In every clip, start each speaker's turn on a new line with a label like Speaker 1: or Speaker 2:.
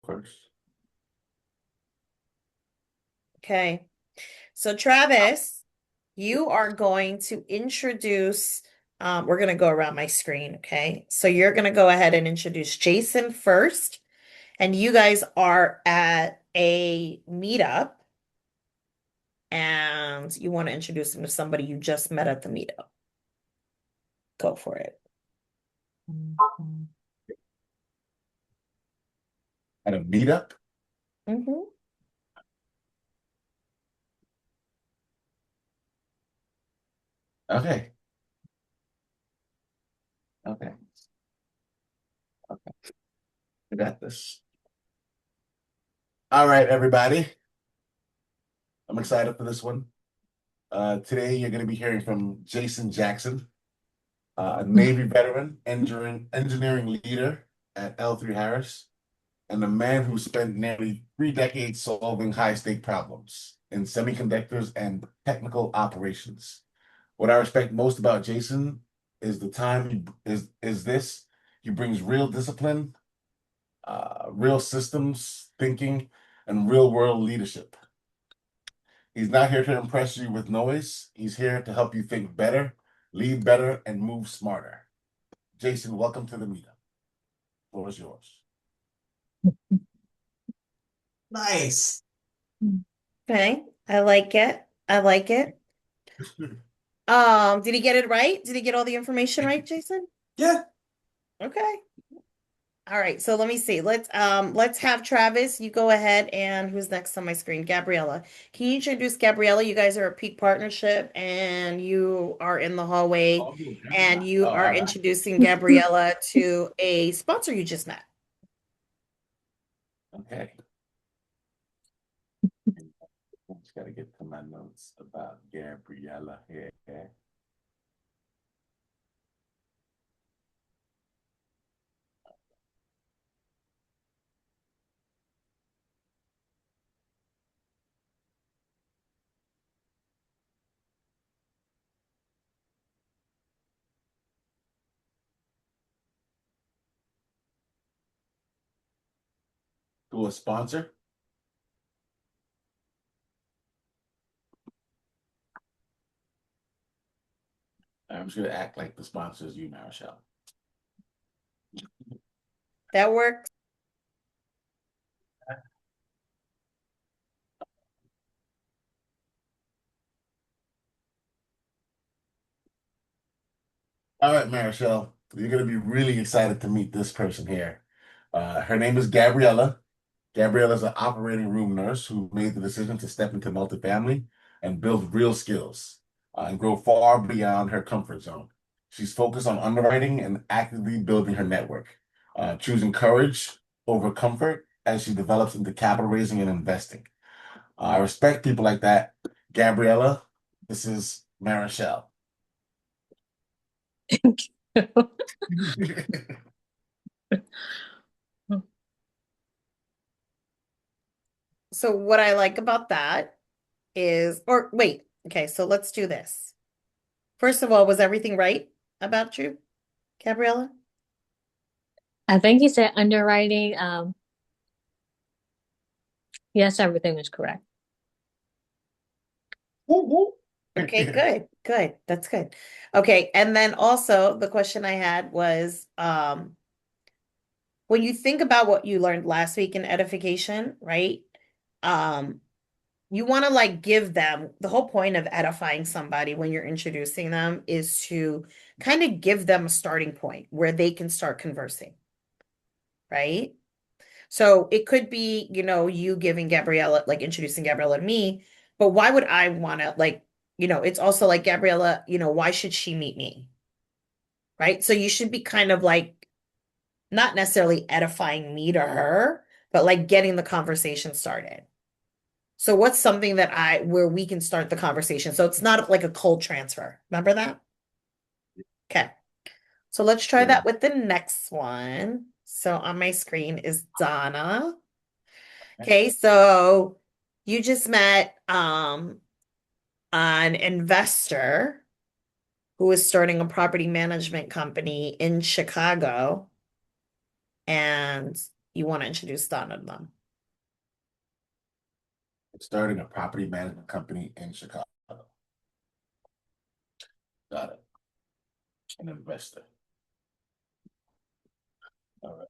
Speaker 1: course.
Speaker 2: Okay. So Travis, you are going to introduce, we're going to go around my screen. Okay. So you're going to go ahead and introduce Jason first. And you guys are at a meetup and you want to introduce him to somebody you just met at the meetup. Go for it.
Speaker 1: At a meetup?
Speaker 2: Hmm.
Speaker 1: Okay. Okay. Okay. I got this. All right, everybody. I'm excited for this one. Today, you're going to be hearing from Jason Jackson, a Navy veteran, engineering leader at L3 Harris, and a man who spent nearly 3 decades solving high-stake problems in semiconductors and technical operations. What I respect most about Jason is the time is this. He brings real discipline, real systems thinking, and real world leadership. He's not here to impress you with noise. He's here to help you think better, lead better, and move smarter. Jason, welcome to the meetup. Floor is yours.
Speaker 3: Nice.
Speaker 2: Okay. I like it. I like it. Did he get it right? Did he get all the information right, Jason?
Speaker 3: Yeah.
Speaker 2: Okay. All right, so let me see. Let's have Travis. You go ahead, and who's next on my screen? Gabriella. Can you introduce Gabriella? You guys are a peak partnership and you are in the hallway
Speaker 1: Oh,
Speaker 2: and you are
Speaker 1: all right.
Speaker 2: introducing Gabriella to a sponsor you just met.
Speaker 1: Okay. I just got to get to my notes about Gabriella here. To a sponsor. I'm just going to act like the sponsor is you, Marichelle.
Speaker 2: That works.
Speaker 1: All right, Marichelle, you're going to be really excited to meet this person here. Her name is Gabriella. Gabriella is an operating room nurse who made the decision to step into multifamily and build real skills and grow far beyond her comfort zone. She's focused on underwriting and actively building her network, choosing courage over comfort as she develops into capital raising and investing. I respect people like that. Gabriella, this is Marichelle.
Speaker 2: So what I like about that is, or wait, okay, so let's do this. First of all, was everything right about you, Gabriella?
Speaker 4: I think you said underwriting. Yes, everything was correct.
Speaker 2: Okay, good, good. That's good. Okay, and then also the question I had was, when you think about what you learned last week in edification, right? Um, you want to like give them the whole point of edifying somebody when you're introducing them is to kind of give them a starting point where they can start conversing, right? So it could be, you giving Gabriella, like introducing Gabriella to me, but why would I want to like, it's also like Gabriella, why should she meet me? Right? So you should be kind of like not necessarily edifying me to her, but like getting the conversation started. So what's something that where we can start the conversation? So it's not like a cold transfer. Remember that? Okay. So let's try
Speaker 1: Yeah.
Speaker 2: that with the next one. So on my screen is Donna. Okay, so you just met an investor who is starting a property management company in Chicago. And you want to introduce Donna to them?
Speaker 1: Starting a property management company in Chicago. Got it. An investor. All right.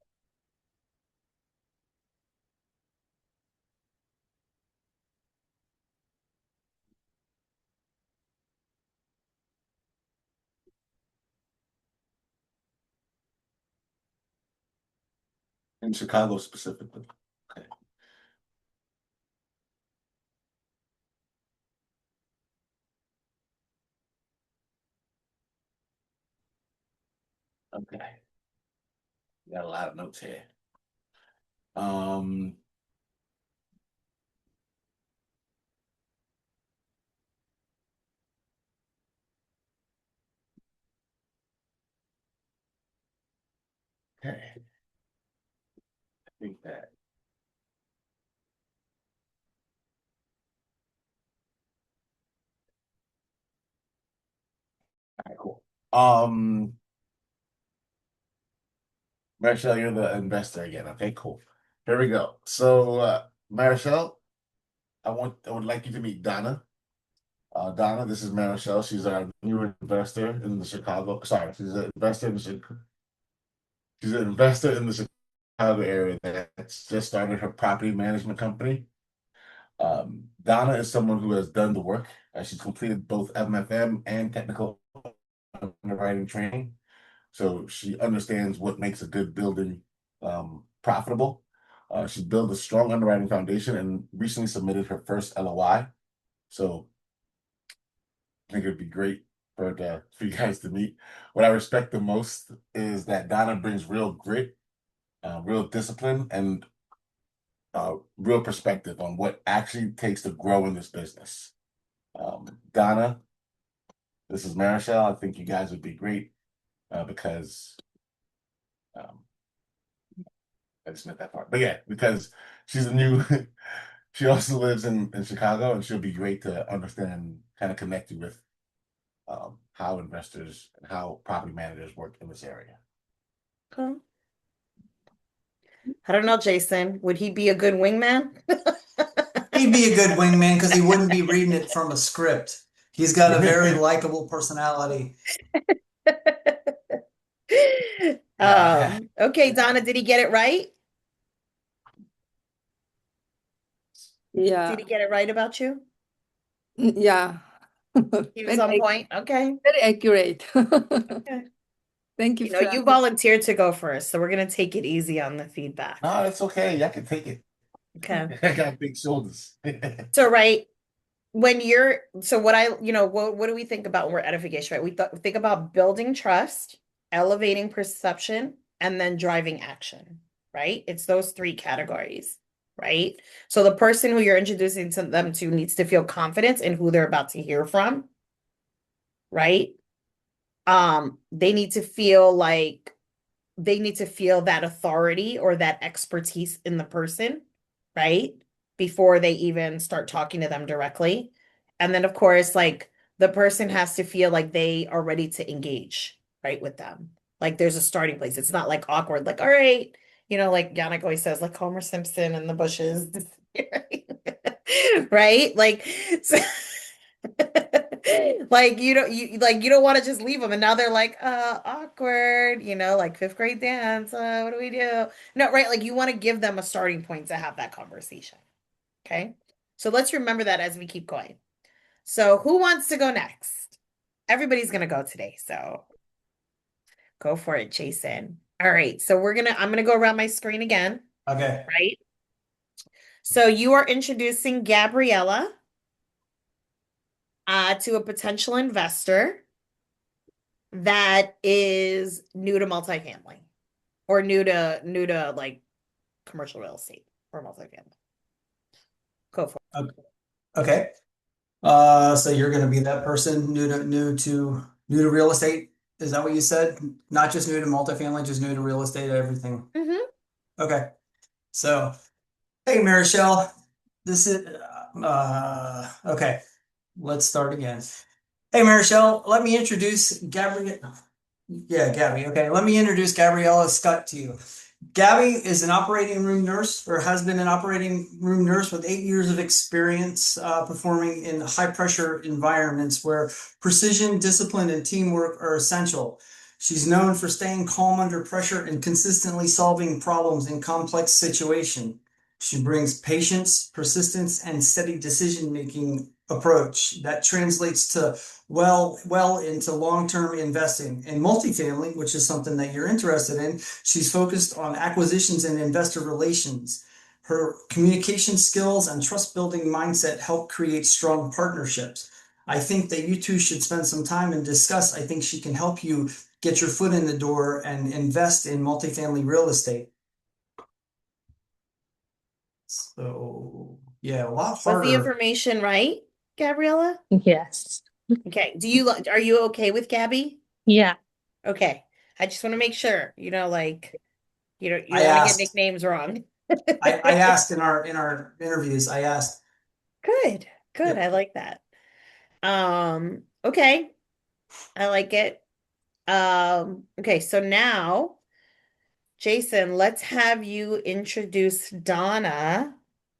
Speaker 1: In Chicago specifically. Okay. Okay. Got a lot of notes here. Um, okay. I think that. All right, cool. Marshall, you're the investor again. Okay, cool. Here we go. So, Marshall, I would like you to meet Donna. Donna, this is Marshall. She's our new investor in the Chicago. Sorry, she's an investor in the Chicago area that's just started her property management company. Donna is someone who has done the work. She's completed both MFM and technical underwriting training. So she understands what makes a good building profitable. She built a strong underwriting foundation and recently submitted her first LOI. So I think it would be great for you guys to meet. What I respect the most is that Donna brings real grit, real discipline, and real perspective on what actually takes to grow in this business. Donna, this is Marichelle. I think you guys would be great because um, I just meant that part. But yeah, because she's a new, she also lives in Chicago, and she'll be great to understand, kind of connect you with how investors and how property managers work in this area.
Speaker 2: Cool. I don't know, Jason. Would he be a good wingman?
Speaker 3: He'd be a good wingman because he wouldn't be reading it from a script. He's got a very likable personality.
Speaker 2: Okay, Donna, did he get it right?
Speaker 5: Yeah,
Speaker 2: Did he get it right about you?
Speaker 5: yeah.
Speaker 2: He was on point. Okay.
Speaker 5: Very accurate.
Speaker 2: Okay.
Speaker 5: Thank you,
Speaker 2: You know, you
Speaker 5: Fran.
Speaker 2: volunteered to go first, so we're gonna take it easy on the feedback.
Speaker 1: No, it's okay. I can take it.
Speaker 2: Okay.
Speaker 1: I got big shoulders.
Speaker 2: So, right, when you're, so what I, what do we think about when we're edification, right? We think about building trust, elevating perception, and then driving action, right? It's those three categories, right? So the person who you're introducing them to needs to feel confident in who they're about to hear from, right? They need to feel like they need to feel that authority or that expertise in the person, right? Before they even start talking to them directly. And then, of course, like the person has to feel like they are ready to engage, right, with them. Like there's a starting place. It's not like awkward, like, all right, like Yannick always says, like Homer Simpson in the bushes, right? Like, so like you don't want to just leave them and now they're like awkward, like fifth grade dance, what do we do? No, right, like you want to give them a starting point to have that conversation. Okay, so let's remember that as we keep going. So who wants to go next? Everybody's gonna go today, so go for it, Jason. All right, so I'm gonna go around my screen again.
Speaker 3: Okay.
Speaker 2: Right, so you are introducing Gabriella to a potential investor that is new to multifamily or new to like commercial real estate or multifamily. Go for it.
Speaker 3: Okay. So you're going to be that person new to real estate. Is that what you said? Not just new to multifamily, just new to real estate, everything. Okay. So, hey, Marichelle, this is okay. Let's start again. Hey, Marichelle, let me introduce Gabrielle. Yeah, Gabby. Okay, let me introduce Gabriella Scott to you. Gabby is an operating room nurse, or has been an operating room nurse with 8 years of experience performing in high pressure environments where precision, discipline, and teamwork are essential. She's known for staying calm under pressure and consistently solving problems in complex situations. She brings patience, persistence, and steady decision-making approach that translates to well into long-term investing. In multifamily, which is something that you're interested in, she's focused on acquisitions and investor relations. Her communication skills and trust building mindset help create strong partnerships. I think that you two should spend some time and discuss. I think she can help you get your foot in the door and invest in multifamily real estate. So, yeah, a lot
Speaker 2: Was the
Speaker 3: harder.
Speaker 2: information right, Gabriella?
Speaker 4: Yes.
Speaker 2: Okay. Are you okay with Gabby?
Speaker 4: Yeah.
Speaker 2: Okay. I just want to make sure, like, you
Speaker 3: I
Speaker 2: don't want to get
Speaker 3: asked.
Speaker 2: nicknames wrong.
Speaker 3: I asked in our interviews. I asked.
Speaker 2: Good. Good.
Speaker 3: Yep.
Speaker 2: I like that. Okay. I like it. Okay, so now, Jason, let's have you introduce Donna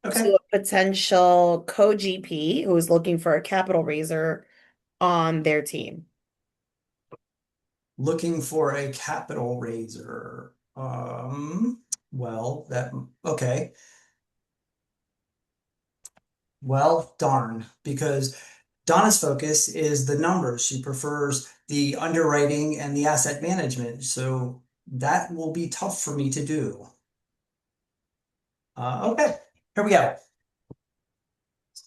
Speaker 3: Okay.
Speaker 2: to a potential co-GP who is looking for a capital raiser on their team.
Speaker 3: Looking for a capital raiser. Well, okay. Well, darn, because Donna's focus is the numbers. She prefers the underwriting and the asset management. So that will be tough for me to do. Okay, here we go.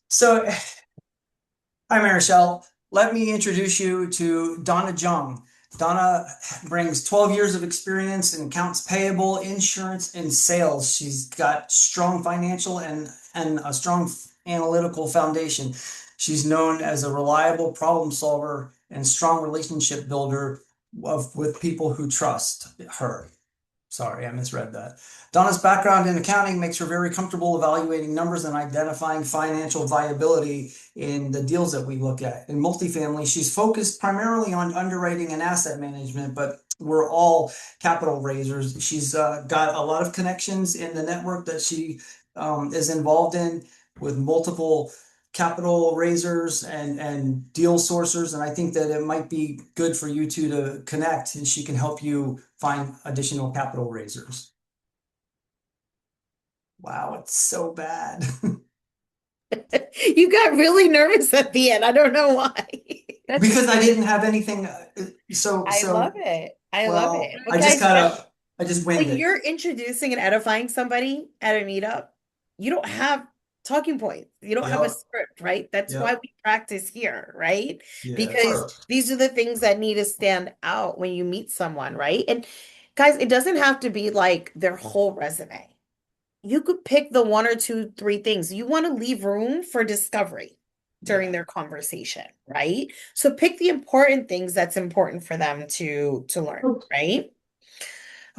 Speaker 3: So, hi, Marichelle. Let me introduce you to Donna Jung. Donna brings 12 years of experience in accounts payable, insurance, and sales. She's got strong financial and a strong analytical foundation. She's known as a reliable problem solver and strong relationship builder with people who trust her. Sorry, I misread that. Donna's background in accounting makes her very comfortable evaluating numbers and identifying financial viability in the deals that we look at. In multifamily, she's focused primarily on underwriting and asset management, but we're all capital raisers. She's got a lot of connections in the network that she is involved in with multiple capital raisers and deal sourcers. And I think that it might be good for you two to connect, and she can help you find additional capital raisers. Wow, it's so bad.
Speaker 2: You got really nervous at the end. I don't know why.
Speaker 3: Because I didn't have anything.
Speaker 2: I love it. I love
Speaker 3: Well,
Speaker 2: it. But guys,
Speaker 3: I just winged
Speaker 2: when
Speaker 3: it.
Speaker 2: you're introducing and edifying somebody at a meetup, you don't have talking points. You don't have a
Speaker 3: Yep.
Speaker 2: script, right? That's
Speaker 3: Yep.
Speaker 2: why we practice here, right?
Speaker 3: Yeah.
Speaker 2: Because these are the things that need to stand out when you meet someone, right? And guys, it doesn't have to be like their whole resume. You could pick the one or two, three things. You want to leave room for discovery during their conversation, right? So pick the important things that's important for them to learn, right?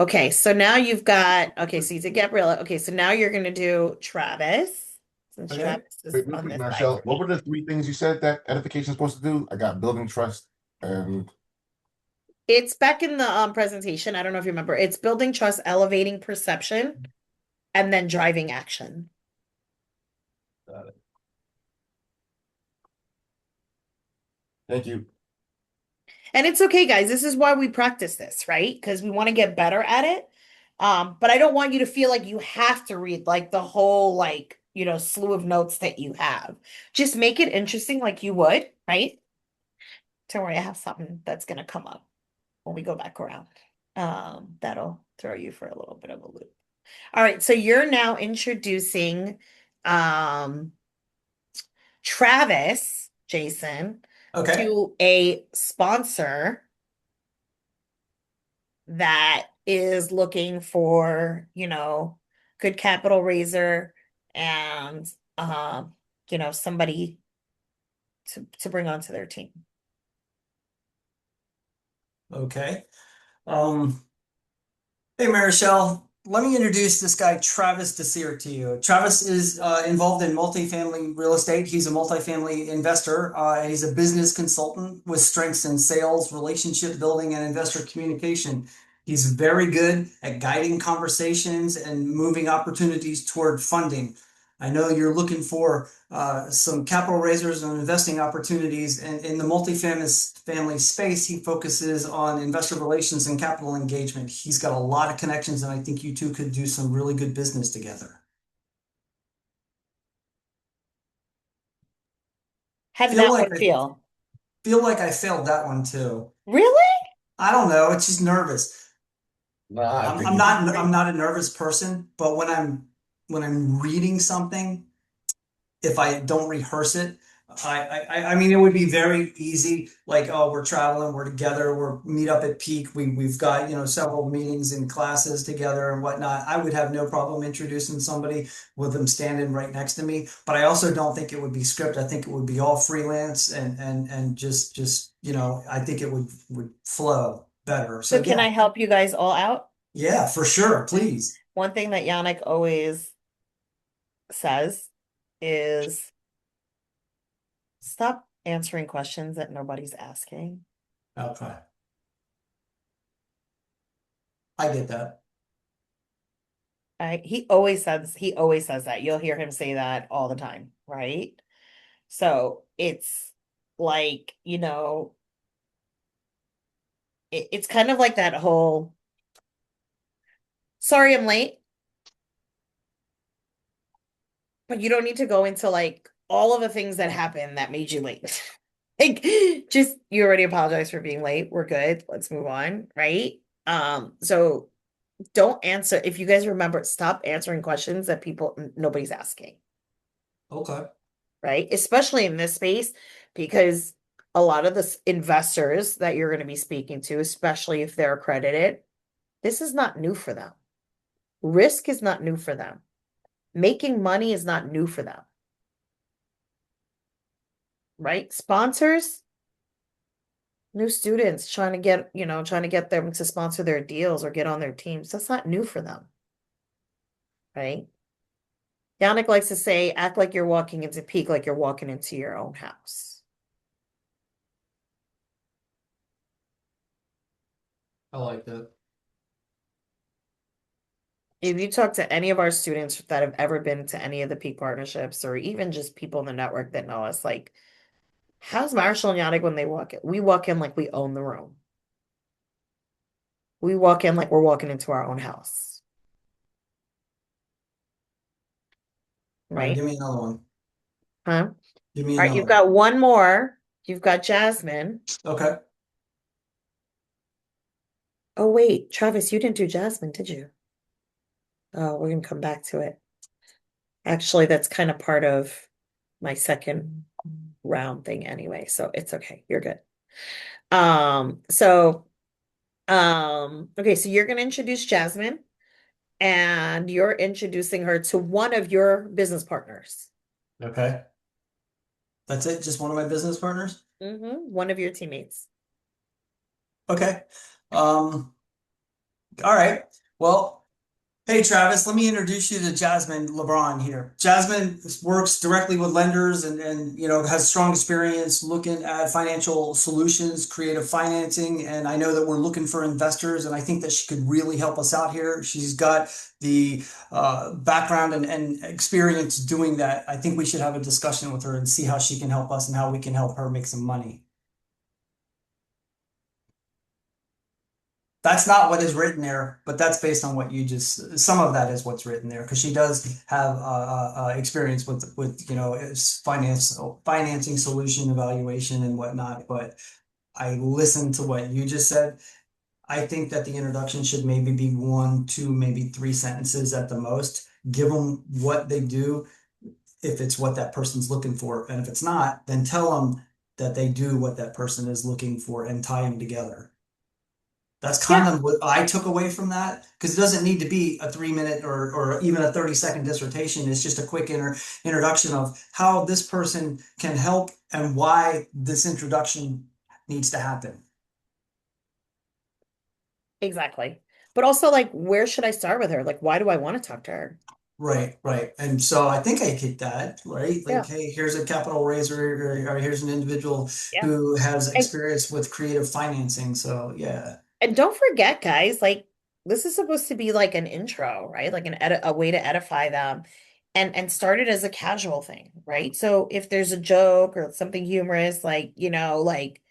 Speaker 2: Okay, so now you've got, okay, so you did Gabriella. Okay, so now you're going to do Travis, since
Speaker 3: Okay.
Speaker 2: Travis is
Speaker 1: Wait, real
Speaker 2: on
Speaker 1: quick,
Speaker 2: this side
Speaker 1: Marshall,
Speaker 2: for
Speaker 1: what
Speaker 2: me.
Speaker 1: were the three things you said that edification is supposed to do? I got building trust and
Speaker 2: It's back in the presentation. I don't know if you remember. It's building trust, elevating perception, and then driving action.
Speaker 1: got it. Thank you.
Speaker 2: And it's okay, guys. This is why we practice this, right? Because we want to get better at it. But I don't want you to feel like you have to read like the whole like, slew of notes that you have. Just make it interesting like you would, right? Don't worry, I have something that's gonna come up when we go back around. That'll throw you for a little bit of a loop. All right, so you're now introducing um Travis, Jason,
Speaker 3: Okay.
Speaker 2: to a sponsor that is looking for, good capital raiser and somebody to bring onto their team.
Speaker 3: Okay. Hey, Marichelle. Let me introduce this guy, Travis Desir, to you. Travis is involved in multifamily real estate. He's a multifamily investor. He's a business consultant with strengths in sales, relationship building, and investor communication. He's very good at guiding conversations and moving opportunities toward funding. I know you're looking for some capital raisers and investing opportunities, and in the multifamily space, he focuses on investor relations and capital engagement. He's got a lot of connections, and I think you two could do some really good business together.
Speaker 2: How did
Speaker 3: Feel
Speaker 2: that
Speaker 3: like
Speaker 2: one
Speaker 3: I
Speaker 2: feel?
Speaker 3: feel like I failed that one too.
Speaker 2: Really?
Speaker 3: I don't know. It's just nervous.
Speaker 1: No, I
Speaker 3: I'm,
Speaker 1: think
Speaker 3: I'm
Speaker 1: you did
Speaker 3: not I'm
Speaker 1: great.
Speaker 3: not a nervous person, but when I'm reading something, if I don't rehearse it, I mean, it would be very easy. Like, oh, we're traveling, we're together, we're meet up at Peak. We've got, several meetings and classes together and whatnot. I would have no problem introducing somebody with them standing right next to me. But I also don't think it would be scripted. I think it would be all freelance and just, I think it would flow better. So
Speaker 2: So can
Speaker 3: yeah,
Speaker 2: I help you guys all out?
Speaker 3: yeah, for sure. Please.
Speaker 2: One thing that Yannick always says is stop answering questions that nobody's asking.
Speaker 3: Okay. I get that.
Speaker 2: He always says that. You'll hear him say that all the time, right? So it's like, it's kind of like that whole sorry I'm late, but you don't need to go into like all of the things that happened that made you late. Like just you already apologized for being late. We're good. Let's move on, right? So don't answer if you guys remember, stop answering questions that nobody's asking,
Speaker 3: Okay.
Speaker 2: right? Especially in this space, because a lot of the investors that you're going to be speaking to, especially if they're accredited, this is not new for them. Risk is not new for them. Making money is not new for them, right? Sponsors, new students trying to get them to sponsor their deals or get on their teams. That's not new for them, right? Yannick likes to say, act like you're walking into Peak, like you're walking into your own house.
Speaker 3: I like that.
Speaker 2: If you talk to any of our students that have ever been to any of the Peak partnerships, or even just people in the network that know us, like, how's Marshall and Yannick when they walk in? We walk in like we own the room. We walk in like we're walking into our own house,
Speaker 3: All right,
Speaker 2: right?
Speaker 3: give me another one.
Speaker 2: Huh?
Speaker 3: Give me
Speaker 2: All right,
Speaker 3: another
Speaker 2: you've
Speaker 3: one.
Speaker 2: got one more. You've got Jasmine.
Speaker 3: Okay.
Speaker 2: Oh, wait, Travis, you didn't do Jasmine, did you? Oh, we're gonna come back to it. Actually, that's kind of part of my second round thing anyway, so it's okay. You're good. So okay, so you're gonna introduce Jasmine and you're introducing her to one of your business partners.
Speaker 3: Okay. That's it? Just one of my business partners?
Speaker 2: One of your teammates.
Speaker 3: Okay. All right. Well, hey Travis, let me introduce you to Jasmine LeBron here. Jasmine works directly with lenders and has strong experience looking at financial solutions, creative financing, and I know that we're looking for investors, and I think that she could really help us out here. She's got the background and experience doing that. I think we should have a discussion with her and see how she can help us and how we can help her make some money. That's not what is written there, but that's based on what you just, some of that is what's written there, because she does have experience with financing solution evaluation and whatnot. But I listened to what you just said. I think that the introduction should maybe be one, two, maybe three sentences at the most. Give them what they do, if it's what that person's looking for, and if it's not, then tell them that they do what that person is looking for and tie them together. That's kind
Speaker 2: Yeah,
Speaker 3: of what I took away from that, because it doesn't need to be a 3 minute or even a 30-second dissertation. It's just a quick introduction of how this person can help and why this introduction needs to happen.
Speaker 2: exactly. But also, like, where should I start with her? Like, why do I want to talk to her?
Speaker 3: Right, right. And so I think I get that, right?
Speaker 2: Yeah,
Speaker 3: Like, hey, here's a capital raiser, or here's an individual
Speaker 2: yeah.
Speaker 3: who has
Speaker 2: And
Speaker 3: experience with creative financing. So yeah.
Speaker 2: And don't forget, guys, like this is supposed to be like an intro, right? Like a way to edify them and start it as a casual thing, right? So if there's a joke or something humorous, like, like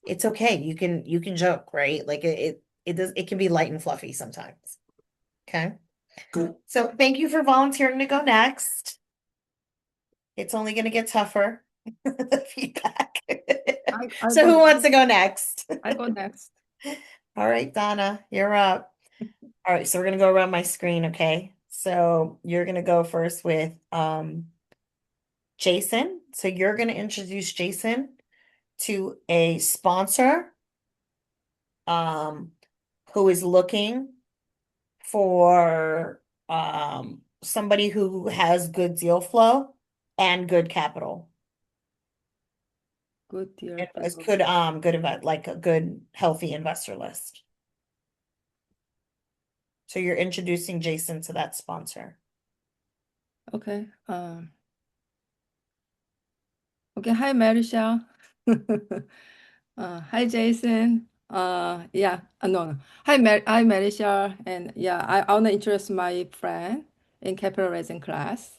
Speaker 2: it's okay. You can joke, right? Like it can be light and fluffy sometimes. Okay.
Speaker 3: Cool.
Speaker 2: So thank you for volunteering to go next. It's only going to get tougher. The feedback.
Speaker 5: I
Speaker 2: So
Speaker 5: go
Speaker 2: who wants
Speaker 5: next.
Speaker 2: to go next?
Speaker 5: I go next.
Speaker 2: All right, Donna, you're up. All right, so we're gonna go around my screen, okay? So you're gonna go first with Jason. So you're gonna introduce Jason to a sponsor um who is looking for somebody who has good deal flow and good capital.
Speaker 5: Good deal.
Speaker 2: And it's good event, like a good healthy investor list. So you're introducing Jason to that sponsor.
Speaker 5: Okay. Okay. Hi, Marisha. Hi, Jason. Yeah. No, no. Hi, Marisha. And yeah, I want to introduce my friend in capital raising class.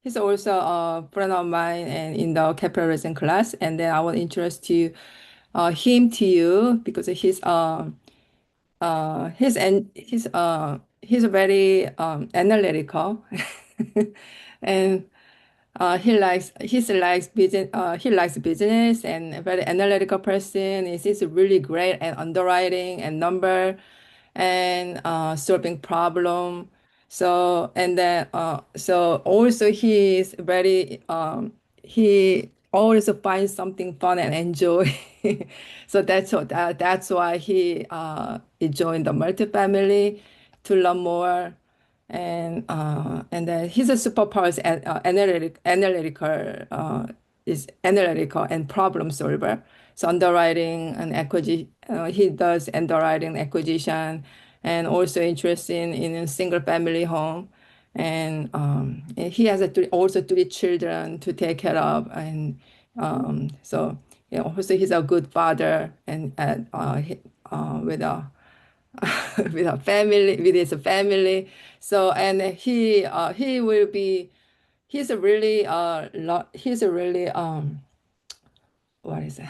Speaker 5: He's also a friend of mine and in the capital raising class. And then I will introduce him to you because he's very analytical and he likes business and a very analytical person. He's really great at underwriting and number and solving problem. So also he always finds something fun and enjoy. So that's why he joined the multifamily to learn more. And then he's a superpower is analytical and problem solver. So underwriting and acquisition, he does underwriting acquisition, and also interested in a single family home. And he has also three children to take care of, and so also he's a good father with a with a family with his family. So and he will be he's a really what is it?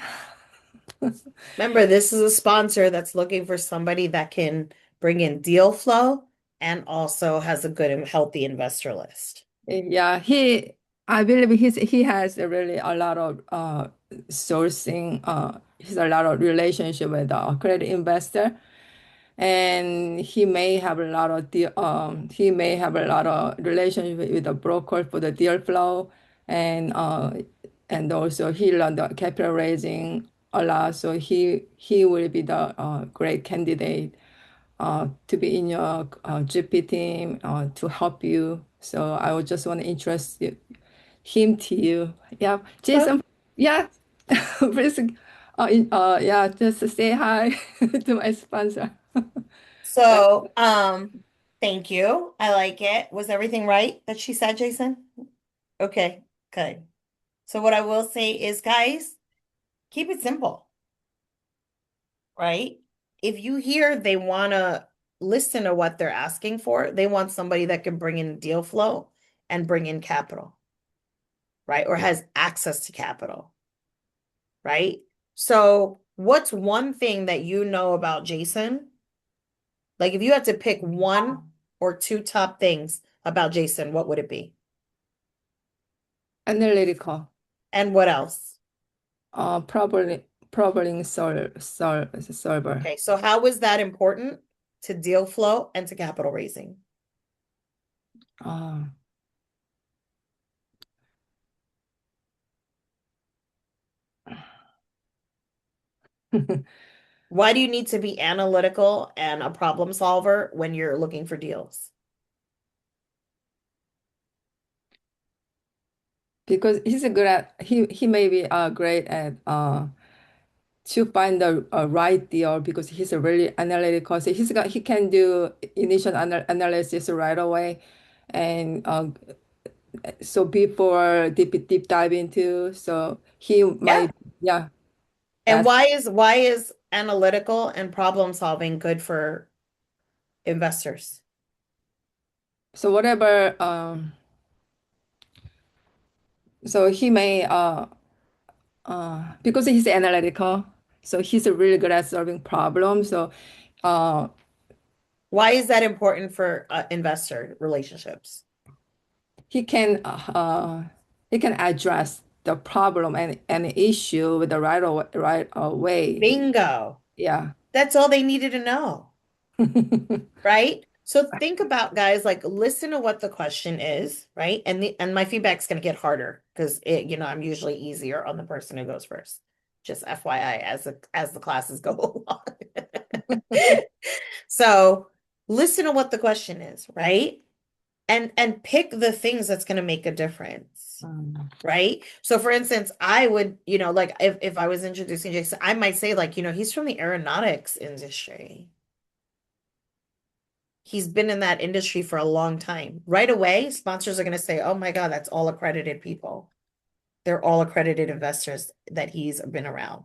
Speaker 2: Remember, this is a sponsor that's looking for somebody that can bring in deal flow and also has a good and healthy investor list.
Speaker 5: Yeah, I believe he has a lot of sourcing he's a lot of relationship with a credit investor, and he may have a lot of relationship with the broker for the deal flow, and also he learned the capital raising a lot, so he will be the great candidate to be in your GP team to help you. So I would just want to him to you. Yeah,
Speaker 2: So,
Speaker 5: Jason. Yeah, please. Yeah, just say hi to my sponsor. But
Speaker 2: thank you. I like it. Was everything right that she said, Jason? Okay, good. So what I will say is, guys, keep it simple, right? If you hear they want to listen to what they're asking for, they want somebody that can bring in deal flow and bring in capital, right? Or has access to capital, right? So, what's one thing that you know about Jason? Like, if you had to pick one or two top things about Jason, what would it be?
Speaker 5: analytical.
Speaker 2: And what else?
Speaker 5: Problem solver.
Speaker 2: Okay, so how is that important to deal flow and to capital raising?
Speaker 5: Uh,
Speaker 2: Why do you need to be analytical and a problem solver when you're looking for deals?
Speaker 5: because he may be great at to find the right deal because he's a really analytical. So he can do initial analysis right away, and so before deep dive into, so he
Speaker 2: Yeah.
Speaker 5: might, yeah.
Speaker 2: And
Speaker 5: That's
Speaker 2: why is analytical and problem solving good for investors?
Speaker 5: so whatever. So he may because he's analytical, so he's really good at solving problems. So uh,
Speaker 2: Why is that important for investor relationships?
Speaker 5: he can he can address the problem and issue with the right way.
Speaker 2: Bingo.
Speaker 5: Yeah.
Speaker 2: That's all they needed to know, right? So think about guys, like listen to what the question is, right? And my feedback's going to get harder because I'm usually easier on the person who goes first. Just FYI, as the classes go along. So listen to what the question is, right? And pick the things that's going to make a difference.
Speaker 5: Um,
Speaker 2: Right. So for instance, I would, like if I was introducing Jason, I might say like, he's from the aeronautics industry. He's been in that industry for a long time. Right away, sponsors are going to say, oh my God, that's all accredited people. They're all accredited investors that he's been around.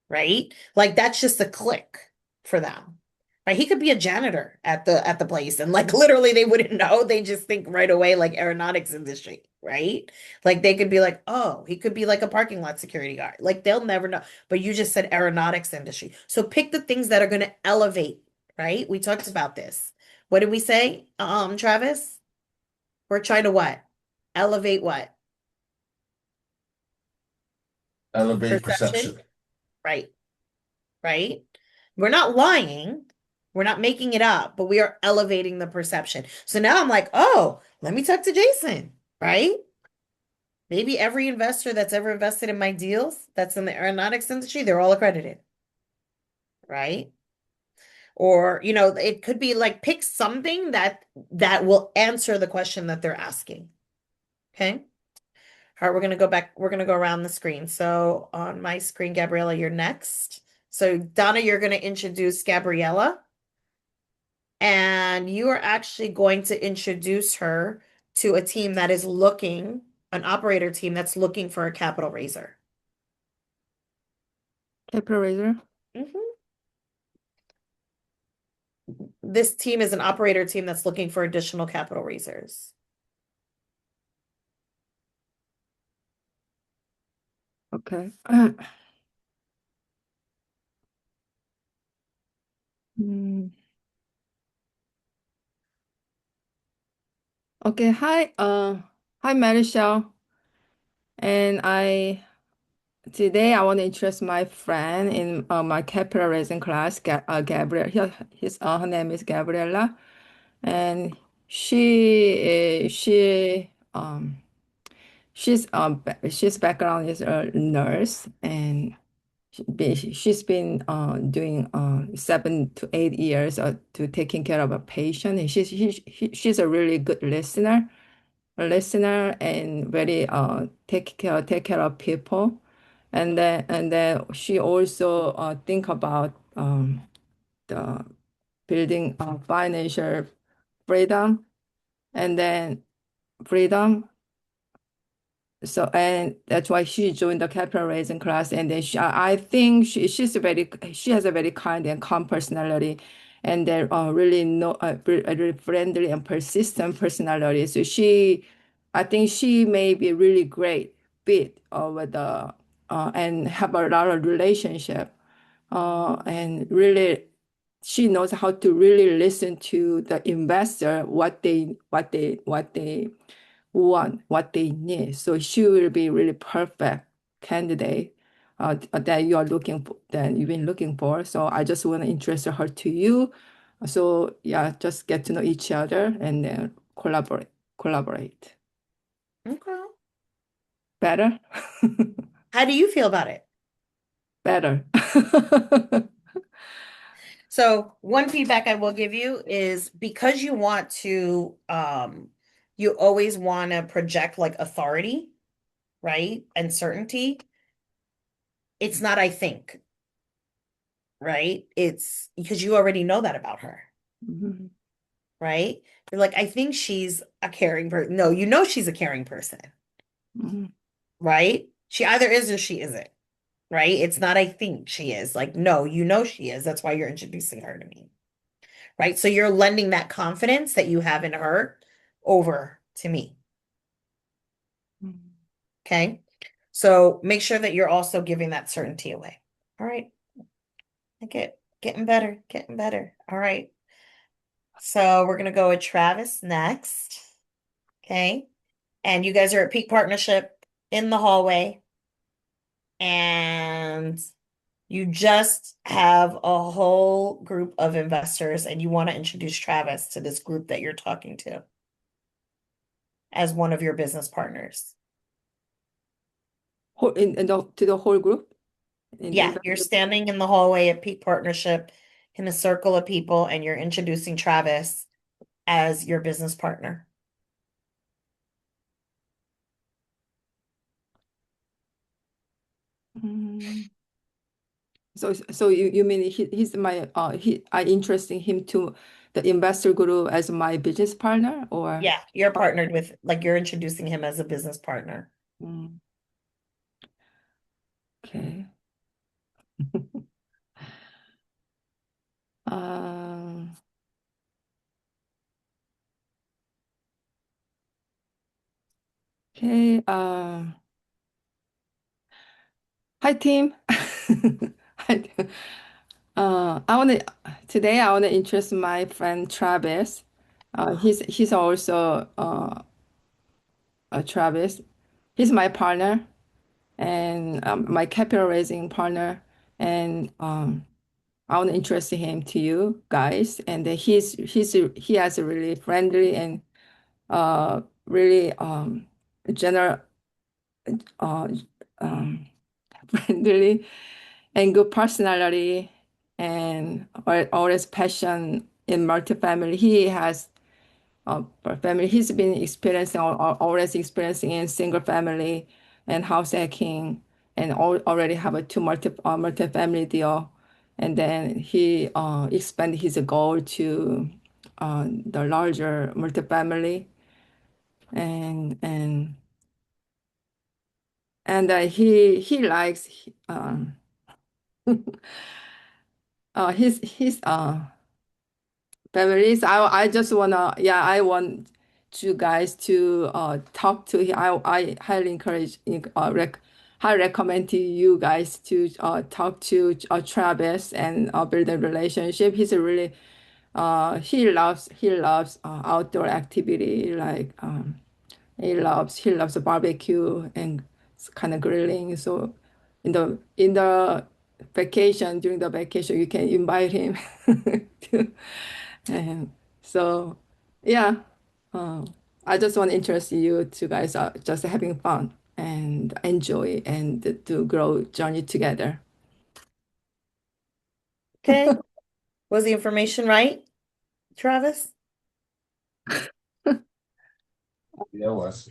Speaker 2: Right? Like that's just a click for them. Right? He could be a janitor at the place and like literally they wouldn't know. They just think right away like aeronautics industry, right? Like they could be like, "Oh, he could be like a parking lot security guard." Like they'll never know. But you just said aeronautics industry. So pick the things that are going to elevate, right? We talked about this. What did we say? Travis? We're trying to what? Elevate what?
Speaker 1: Elevate
Speaker 2: Perception?
Speaker 1: perception.
Speaker 2: Right. Right? We're not lying. We're not making it up, but we are elevating the perception. So now I'm like, oh, let me talk to Jason, right? Maybe every investor that's ever invested in my deals that's in the aeronautics industry, they're all accredited, right? Or, it could be like pick something that will answer the question that they're asking. Okay. All right, we're gonna go back, we're gonna go around the screen. So on my screen, Gabriella, you're next. So Donna, you're gonna introduce Gabriella. And you are actually going to introduce her to a team that is looking, an operator team that's looking for a capital raiser.
Speaker 5: capital raiser.
Speaker 2: Mhm. This team is an operator team that's looking for additional capital raisers.
Speaker 5: Okay. Hmm. Okay. Hi, Michelle. And today I want to introduce my friend in my capital raising class, Gabriel. Her name is Gabriella, and she's background is a nurse, and she's been doing 7 to 8 years to taking care of a patient, and she's a really good listener and very take care of people, and then she also think about the building financial freedom, and then freedom. So and that's why she joined the capital raising class, and then I think she has a very kind and calm personality, and they're really no really friendly and persistent personality. So I think she may be really great fit with the and have a lot of relationship, and really she knows how to really listen to the investor what they want, what they need. So she will be really perfect candidate that you are looking for, that you've been looking for. So I just want to introduce her to you. So yeah, just get to know each other and then collaborate.
Speaker 2: Okay.
Speaker 5: Better?
Speaker 2: How do you feel about it?
Speaker 5: Better.
Speaker 2: So one feedback I will give you is because you want to, you always want to project like authority, right? And certainty. It's not, I think, right? It's because you already know that about her,
Speaker 5: Mhm.
Speaker 2: right? You're like, I think she's a caring person. No, she's a caring person,
Speaker 5: Mhm.
Speaker 2: right? She either is or she isn't. right? It's not, I think she is. Like, no, you know she is. That's why you're introducing her to me, right? So you're lending that confidence that you have in her over to me.
Speaker 5: Mm.
Speaker 2: Okay. So make sure that you're also giving that certainty away. All right. I get getting better, getting better. All right. So we're gonna go with Travis next. Okay. And you guys are at peak partnership in the hallway. And you just have a whole group of investors, and you want to introduce Travis to this group that you're talking to as one of your business partners.
Speaker 5: To the whole group?
Speaker 2: Yeah, you're standing in the hallway at peak partnership in a circle of people, and you're introducing Travis as your business partner.
Speaker 5: Mm. So you mean he's my I interesting him to the investor group as my business partner or
Speaker 2: Yeah, you're partnered with, like, you're introducing him as a business partner.
Speaker 5: Mm. Okay. Um, okay. Hi team. Hi. Today I wanna introduce my friend Travis. He's also Travis. He's my partner and my capital raising partner, and I want to introduce him to you guys. And he has a really friendly and really general uh, um, friendly and good personality and always passion in multifamily. He has family. He's been experiencing always experiencing in single family and house hacking and already have a two multifamily deal. And then he expanded his goal to the larger multifamily and and he likes his families. I just wanna yeah I want you guys to talk to him. I highly encourage highly recommend to you guys to talk to Travis and build a relationship. He's a really he loves outdoor activity like he loves the barbecue and kind of grilling. So in the vacation during the vacation you can invite him to, and so yeah, uh, I just want to introduce you to guys are just having fun and enjoy and to grow journey together.
Speaker 2: Okay. Was the information right, Travis?
Speaker 1: Yeah, it was.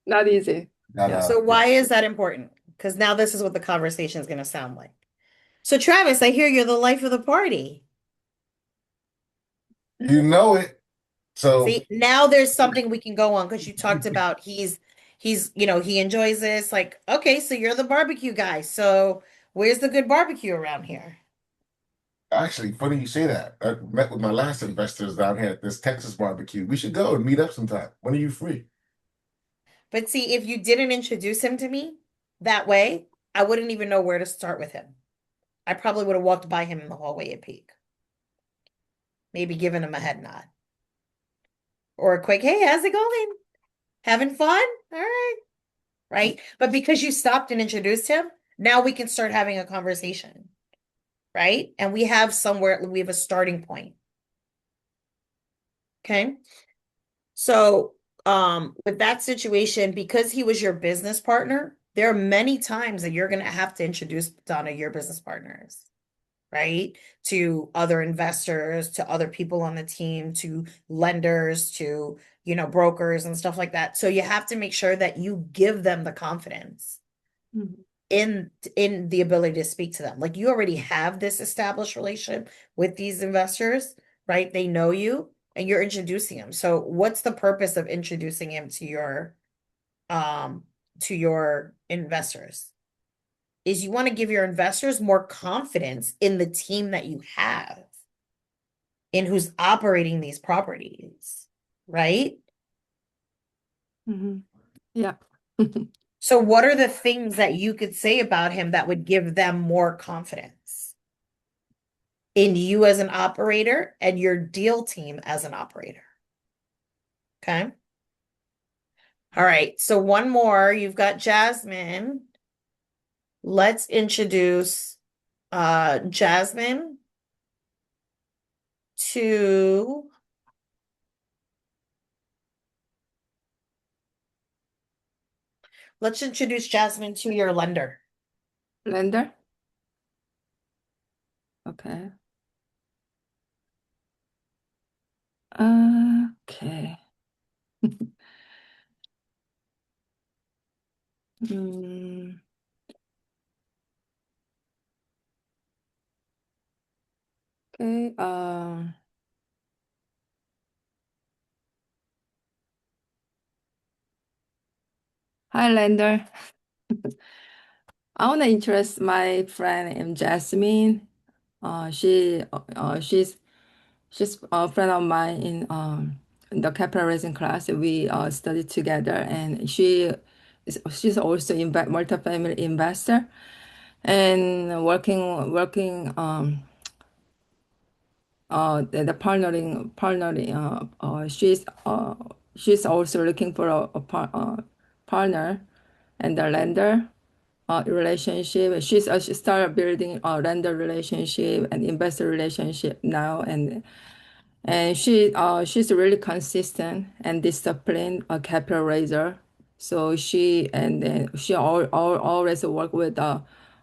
Speaker 5: Not easy.
Speaker 1: Got
Speaker 5: Yeah.
Speaker 2: So why is that important? Because now this is what the conversation is going to sound like. So Travis, I hear you're the life of the party.
Speaker 1: you know it. So
Speaker 2: See, now there's something we can go on because you talked about he enjoys this. Like, okay, so you're the barbecue guy. So where's the good barbecue around here?
Speaker 1: actually, funny you say that. I met with my last investors down here at this Texas barbecue. We should go and meet up sometime. When are you free?
Speaker 2: But see, if you didn't introduce him to me that way, I wouldn't even know where to start with him. I probably would have walked by him in the hallway at Peak, maybe given him a head nod or a quick, hey, how's it going? Having fun? All right. Right. But because you stopped and introduced him, now we can start having a conversation. Right. And we have a starting point. Okay. So, with that situation, because he was your business partner, there are many times that you're going to have to introduce Donna, your business partners, right? To other investors, to other people on the team, to lenders, to, brokers and stuff like that. So you have to make sure that you give them the confidence
Speaker 5: Mhm.
Speaker 2: in the ability to speak to them. Like, you already have this established relationship with these investors, right? They know you and you're introducing them. So what's the purpose of introducing him to your investors? is you want to give your investors more confidence in the team that you have, in who's operating these properties, right?
Speaker 5: Mhm. Yeah.
Speaker 2: So what are the things that you could say about him that would give them more confidence in you as an operator and your deal team as an operator? Okay. All right. So one more. You've got Jasmine. Let's introduce Jasmine to let's introduce Jasmine to your lender.
Speaker 5: Lender? Okay. Okay. Mm, okay. Hi, lender. I want to interest my friend in Jasmine. She's a friend of mine in the capital raising class. We studied together, and she's also multifamily investor and working the partnering she's also looking for a partner and a lender relationship. She started building a lender relationship and investor relationship now, and she's really consistent and disciplined capital raiser. So she always work with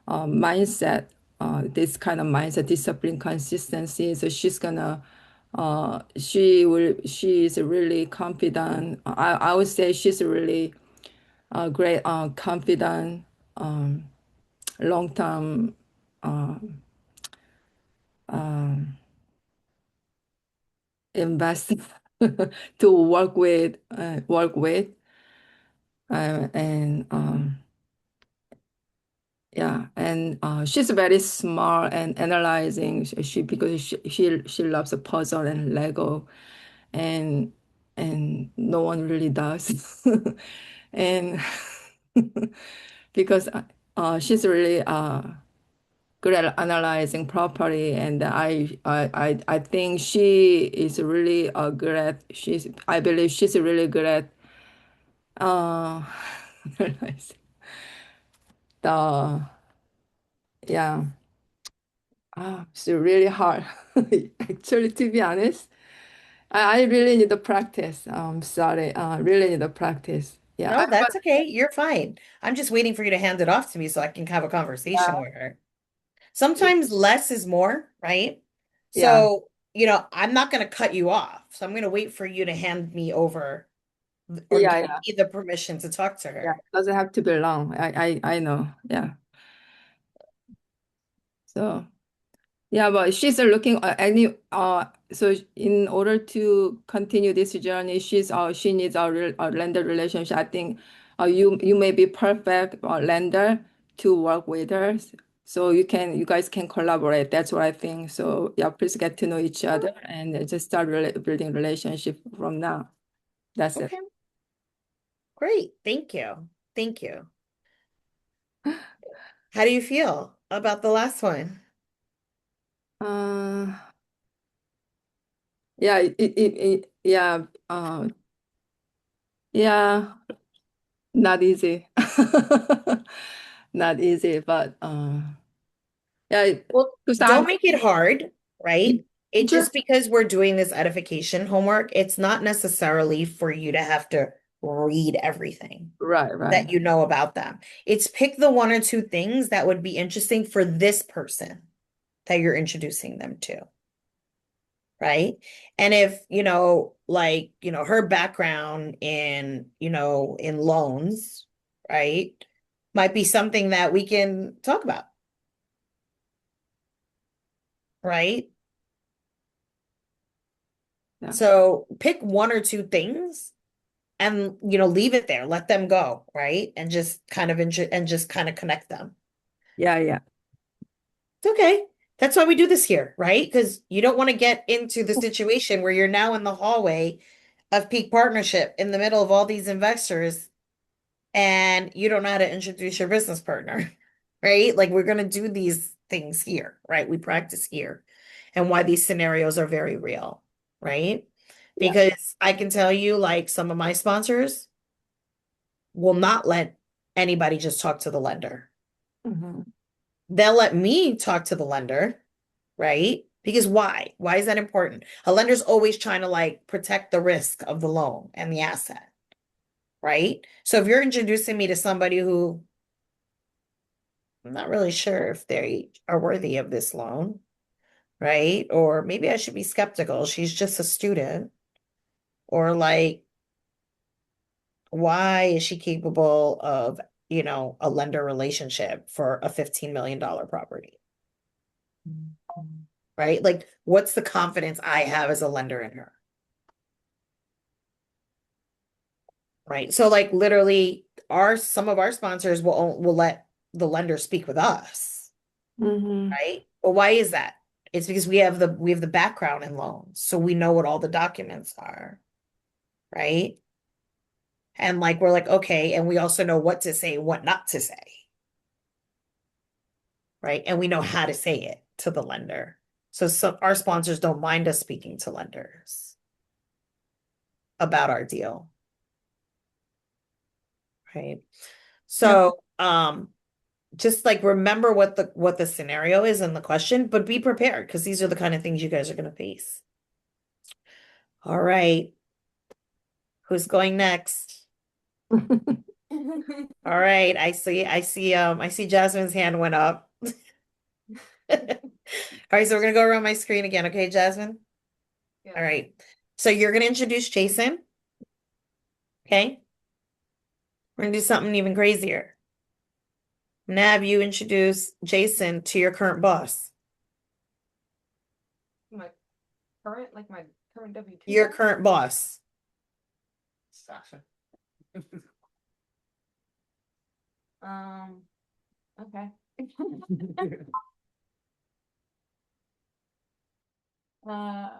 Speaker 5: mindset, this kind of mindset, discipline, consistency. So she is really confident. I would say she's really great, confident, long term investor to work with and yeah, and she's very smart and analyzing. Because she loves a puzzle and Lego, and no one really does, and because she's really good at analyzing property, and I think she is really good at I believe she's really good at uh analyzing the yeah. It's really hard. Actually, to be honest, I really need to practice. Sorry, really need to practice. Yeah,
Speaker 2: No, that's okay. You're fine. I'm just waiting for you to hand it off to me so I can have a conversation with her. Sometimes less is more, right?
Speaker 5: yeah,
Speaker 2: So, I'm not going to cut you off. So I'm going to wait for you to hand me over or
Speaker 5: yeah,
Speaker 2: give
Speaker 5: yeah,
Speaker 2: me the permission to talk to
Speaker 5: yeah.
Speaker 2: her.
Speaker 5: Doesn't have to be long. I know. Yeah. So. Yeah, but she's looking at any so in order to continue this journey, she needs a lender relationship. I think you may be perfect lender to work with her. So you guys can collaborate. That's what I think. So yeah, please get to know each other and just start building relationship from now. That's it.
Speaker 2: Okay, great. Thank you. Thank you. How do you feel about the last one?
Speaker 5: Uh yeah, yeah, yeah, not easy. Not easy, but yeah,
Speaker 2: Well,
Speaker 5: to start,
Speaker 2: don't make it hard, right? It
Speaker 5: sure.
Speaker 2: just because we're doing this edification homework, it's not necessarily for you to have to read everything
Speaker 5: Right,
Speaker 2: that
Speaker 5: right.
Speaker 2: you know about them. It's pick the one or two things that would be interesting for this person that you're introducing them to, right? And if, her background in loans, right, might be something that we can talk about, right?
Speaker 5: Yeah,
Speaker 2: So pick one or two things and leave it there, let them go, right? And just kind of connect them.
Speaker 5: Yeah, yeah.
Speaker 2: It's okay. That's why we do this here, right? Because you don't want to get into the situation where you're now in the hallway of peak partnership in the middle of all these investors and you don't know how to introduce your business partner, right? Like we're going to do these things here, right? We practice here and why these scenarios are very real, right?
Speaker 5: Yeah.
Speaker 2: Because I can tell you, like, some of my sponsors will not let anybody just talk to the lender.
Speaker 5: Mm-hmm.
Speaker 2: They'll let me talk to the lender, right? Because why? Why is that important? A lender's always trying to like protect the risk of the loan and the asset, right? So if you're introducing me to somebody who I'm not really sure if they are worthy of this loan, right? Or maybe I should be skeptical. She's just a student. Or like, why is she capable of, a lender relationship for a $15 million property? Right? Like, what's the confidence I have as a lender in her? Right. So like literally some of our sponsors will let the lender speak with us.
Speaker 5: Mm-hmm.
Speaker 2: Right. Well, why is that? It's because we have the background in loans. So we know what all the documents are. Right. And like we're like, okay, and we also know what to say, what not to say. Right. And we know how to say it to the lender. So some our sponsors don't mind us speaking to lenders about our deal. Right.
Speaker 5: Yep.
Speaker 2: So just like remember what the scenario is in the question, but be prepared because these are the kind of things you guys are going to face. All right. Who's going next? All right. I see Jasmine's hand went up. All right, so we're gonna go around my screen again, okay, Jasmine? All right. So you're gonna introduce Jason, okay? We're gonna do something even crazier. I'm gonna have you introduce Jason to your current boss.
Speaker 6: My my current W-2
Speaker 2: Your
Speaker 6: boss?
Speaker 2: current boss.
Speaker 1: Sasha.
Speaker 6: Okay. Uh,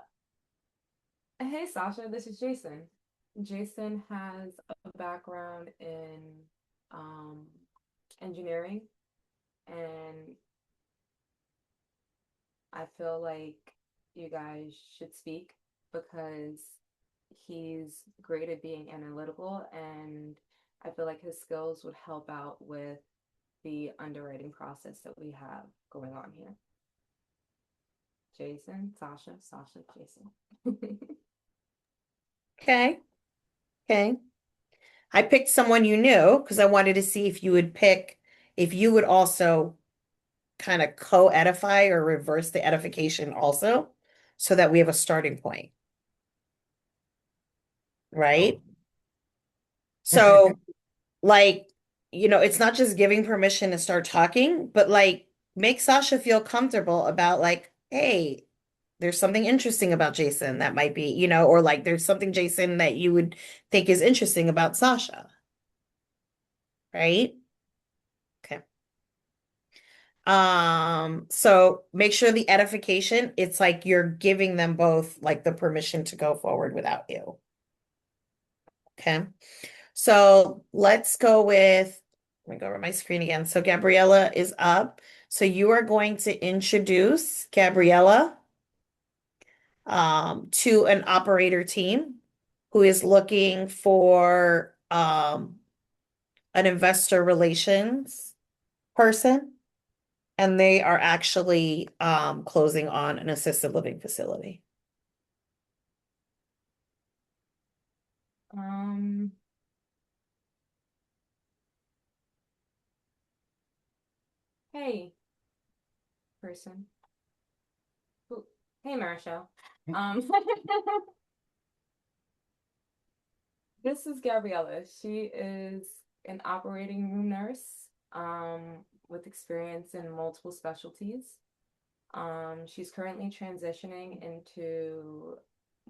Speaker 6: hey Sasha, this is Jason. Jason has a background in um engineering, and I feel like you guys should speak because he's great at being analytical, and I feel like his skills would help out with the underwriting process that we have going on here. Jason, Sasha, Jason.
Speaker 2: Okay. Okay. I picked someone you knew because I wanted to see if you would also kind of co-edify or reverse the edification also, so that we have a starting point, right? So, like, it's not just giving permission to start talking, but like make Sasha feel comfortable about like, hey, there's something interesting about Jason that might be, or like there's something Jason that you would think is interesting about Sasha, right? Okay. So make sure the edification, it's like you're giving them both like the permission to go forward without you. Okay. So let's go with, let me go over my screen again. So Gabriella is up. So you are going to introduce Gabriella to an operator team who is looking for an investor relations person. And they are actually closing on an assisted living facility.
Speaker 6: Um, hey, person. Who, hey, Marshall. Um, this is Gabriella. She is an operating room nurse, with experience in multiple specialties. She's currently transitioning into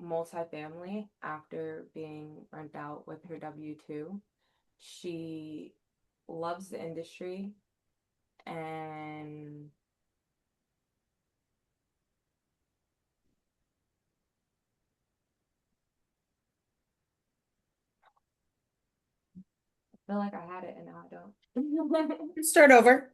Speaker 6: multifamily after being burnt out with her W-2. She loves the industry and I feel like I had it and now I don't.
Speaker 2: Start over.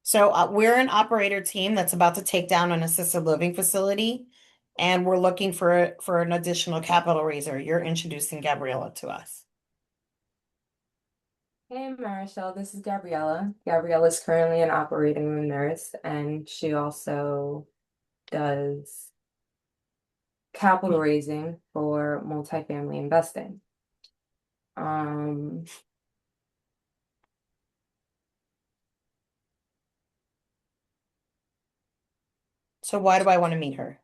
Speaker 2: So we're an operator team that's about to take down an assisted living facility, and we're looking for an additional capital raiser. You're introducing Gabriella to us.
Speaker 6: Hey Marichelle, this is Gabriella. Gabriella is currently an operating room nurse, and she also does capital raising for multifamily investing. Um,
Speaker 2: So why do I want to meet her?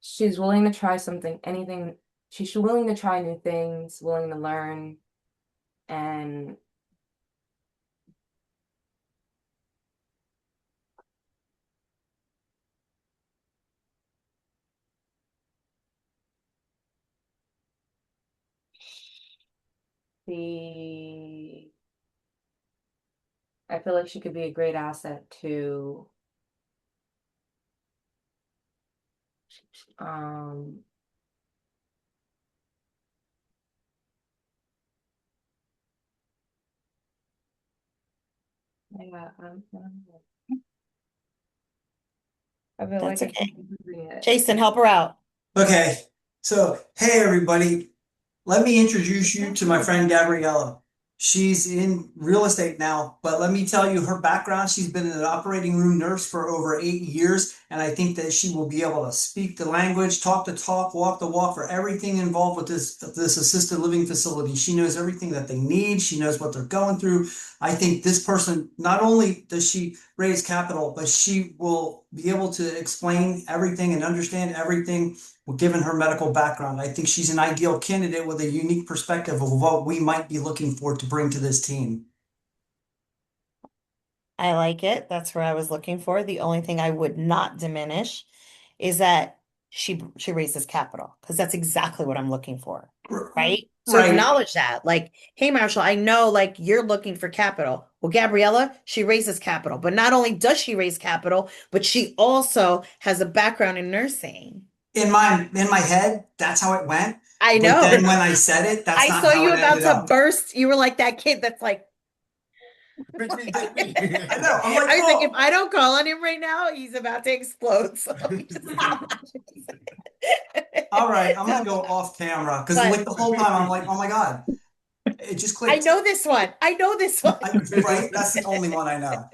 Speaker 6: she's willing to try anything. She's willing to try new things, willing to learn, and she, I feel like she could be a great asset to um yeah, I feel
Speaker 2: That's
Speaker 6: like I
Speaker 2: okay.
Speaker 6: keep losing it.
Speaker 2: Jason, help her out.
Speaker 3: Okay, so hey everybody, let me introduce you to my friend Gabriella. She's in real estate now, but let me tell you her background. She's been an operating room nurse for over 8 years, and I think that she will be able to speak the language, talk the talk, walk the walk for everything involved with this assisted living facility. She knows everything that they need. She knows what they're going through. I think this person, not only does she raise capital, but she will be able to explain everything and understand everything. Well, given her medical background, I think she's an ideal candidate with a unique perspective of what we might be looking for to bring to this team.
Speaker 2: I like it. That's where I was looking for. The only thing I would not diminish is that she raises capital, because that's exactly what I'm looking for. Right? So
Speaker 3: Right.
Speaker 2: acknowledge that. Like, hey, Marshall, I know like you're looking for capital. Well, Gabriella, she raises capital. But not only does she raise capital, but she also has a background in nursing.
Speaker 3: In my head, that's how it went.
Speaker 2: I
Speaker 3: But
Speaker 2: know.
Speaker 3: then when I said it, that's
Speaker 2: I
Speaker 3: not
Speaker 2: saw
Speaker 3: how
Speaker 2: you
Speaker 3: it
Speaker 2: about
Speaker 3: ended
Speaker 2: to
Speaker 3: up.
Speaker 2: burst. You were like that kid that's like,
Speaker 3: I know. I'm like,
Speaker 2: I was like, if
Speaker 3: oh.
Speaker 2: I don't call on him right now, he's about to explode. So
Speaker 3: All right, I'm
Speaker 2: So,
Speaker 3: gonna go off camera because
Speaker 2: but
Speaker 3: like the whole time I'm like, oh my God, it just
Speaker 2: I
Speaker 3: clicked.
Speaker 2: know this one. I know this one.
Speaker 3: Right? That's the only one I know.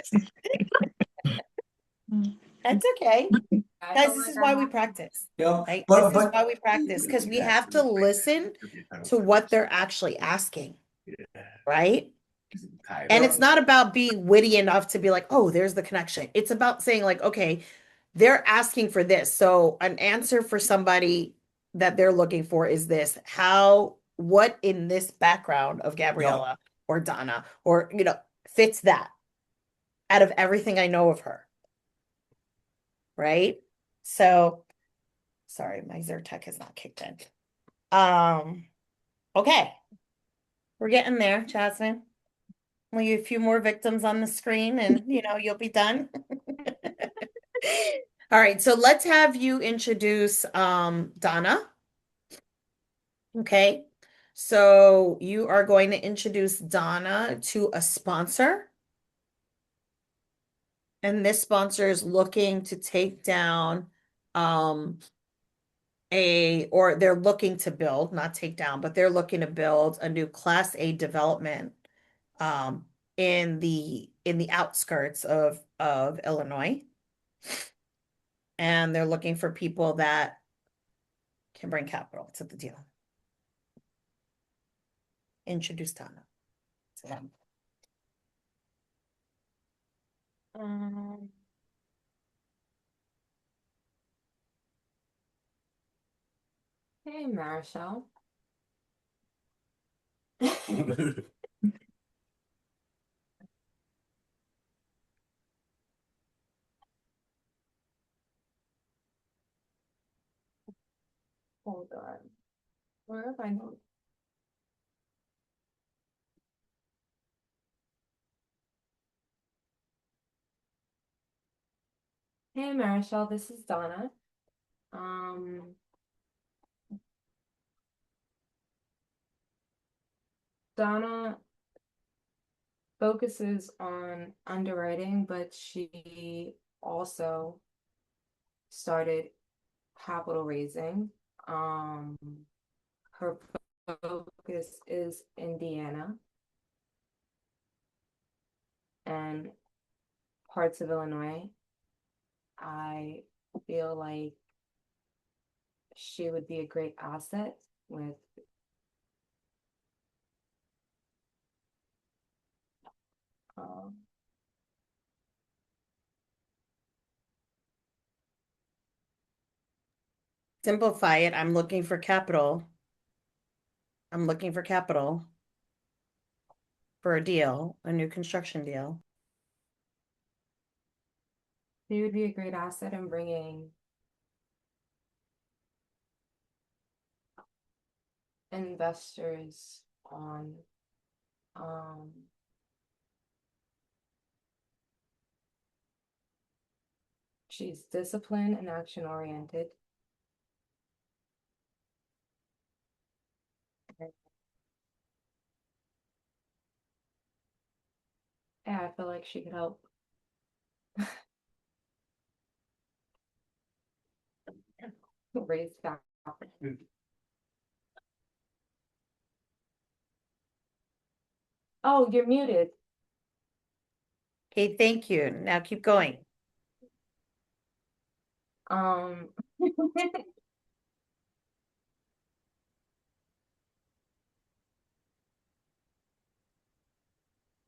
Speaker 2: That's okay.
Speaker 6: I
Speaker 2: Guys,
Speaker 6: feel
Speaker 2: this
Speaker 6: like
Speaker 2: is
Speaker 6: I
Speaker 2: why we
Speaker 6: have
Speaker 2: practice,
Speaker 3: Yeah.
Speaker 2: right?
Speaker 3: But
Speaker 2: This is
Speaker 3: but
Speaker 2: why we practice, because we have to listen to what they're actually asking, right? And it's not about being witty enough to be like, oh, there's the connection. It's about saying, like, okay, they're asking for this. So an answer for somebody that they're looking for is this. What in this background of
Speaker 3: yeah.
Speaker 2: Gabriella or Donna or, fits that out of everything I know of her, right? So, sorry, my Zyrtec has not kicked in. Okay. We're getting there, Jasmine. Only a few more victims on the screen and, you'll be done. All right, so let's have you introduce Donna. Okay. So you are going to introduce Donna to a sponsor. And this sponsor is looking to take down um or they're looking to build, not take down, but they're looking to build a new Class A development um in the outskirts of Illinois. And they're looking for people that can bring capital to the deal. Introduce Donna to them.
Speaker 6: um, hey Marichelle. Hold on. Where have I notes? Hey Marichelle, this is Donna. Um, Donna focuses on underwriting, but she also started capital raising. Her focus is Indiana and parts of Illinois. I feel like she would be a great asset with um,
Speaker 2: Simplify it. I'm looking for capital. I'm looking for capital for a deal, a new construction deal.
Speaker 6: she would be a great asset in bringing investors on. Um, she's disciplined and action oriented. Yeah, I feel like she could help. Raise capital. Oh, you're muted.
Speaker 2: Okay, thank you. Now keep going.
Speaker 6: Um,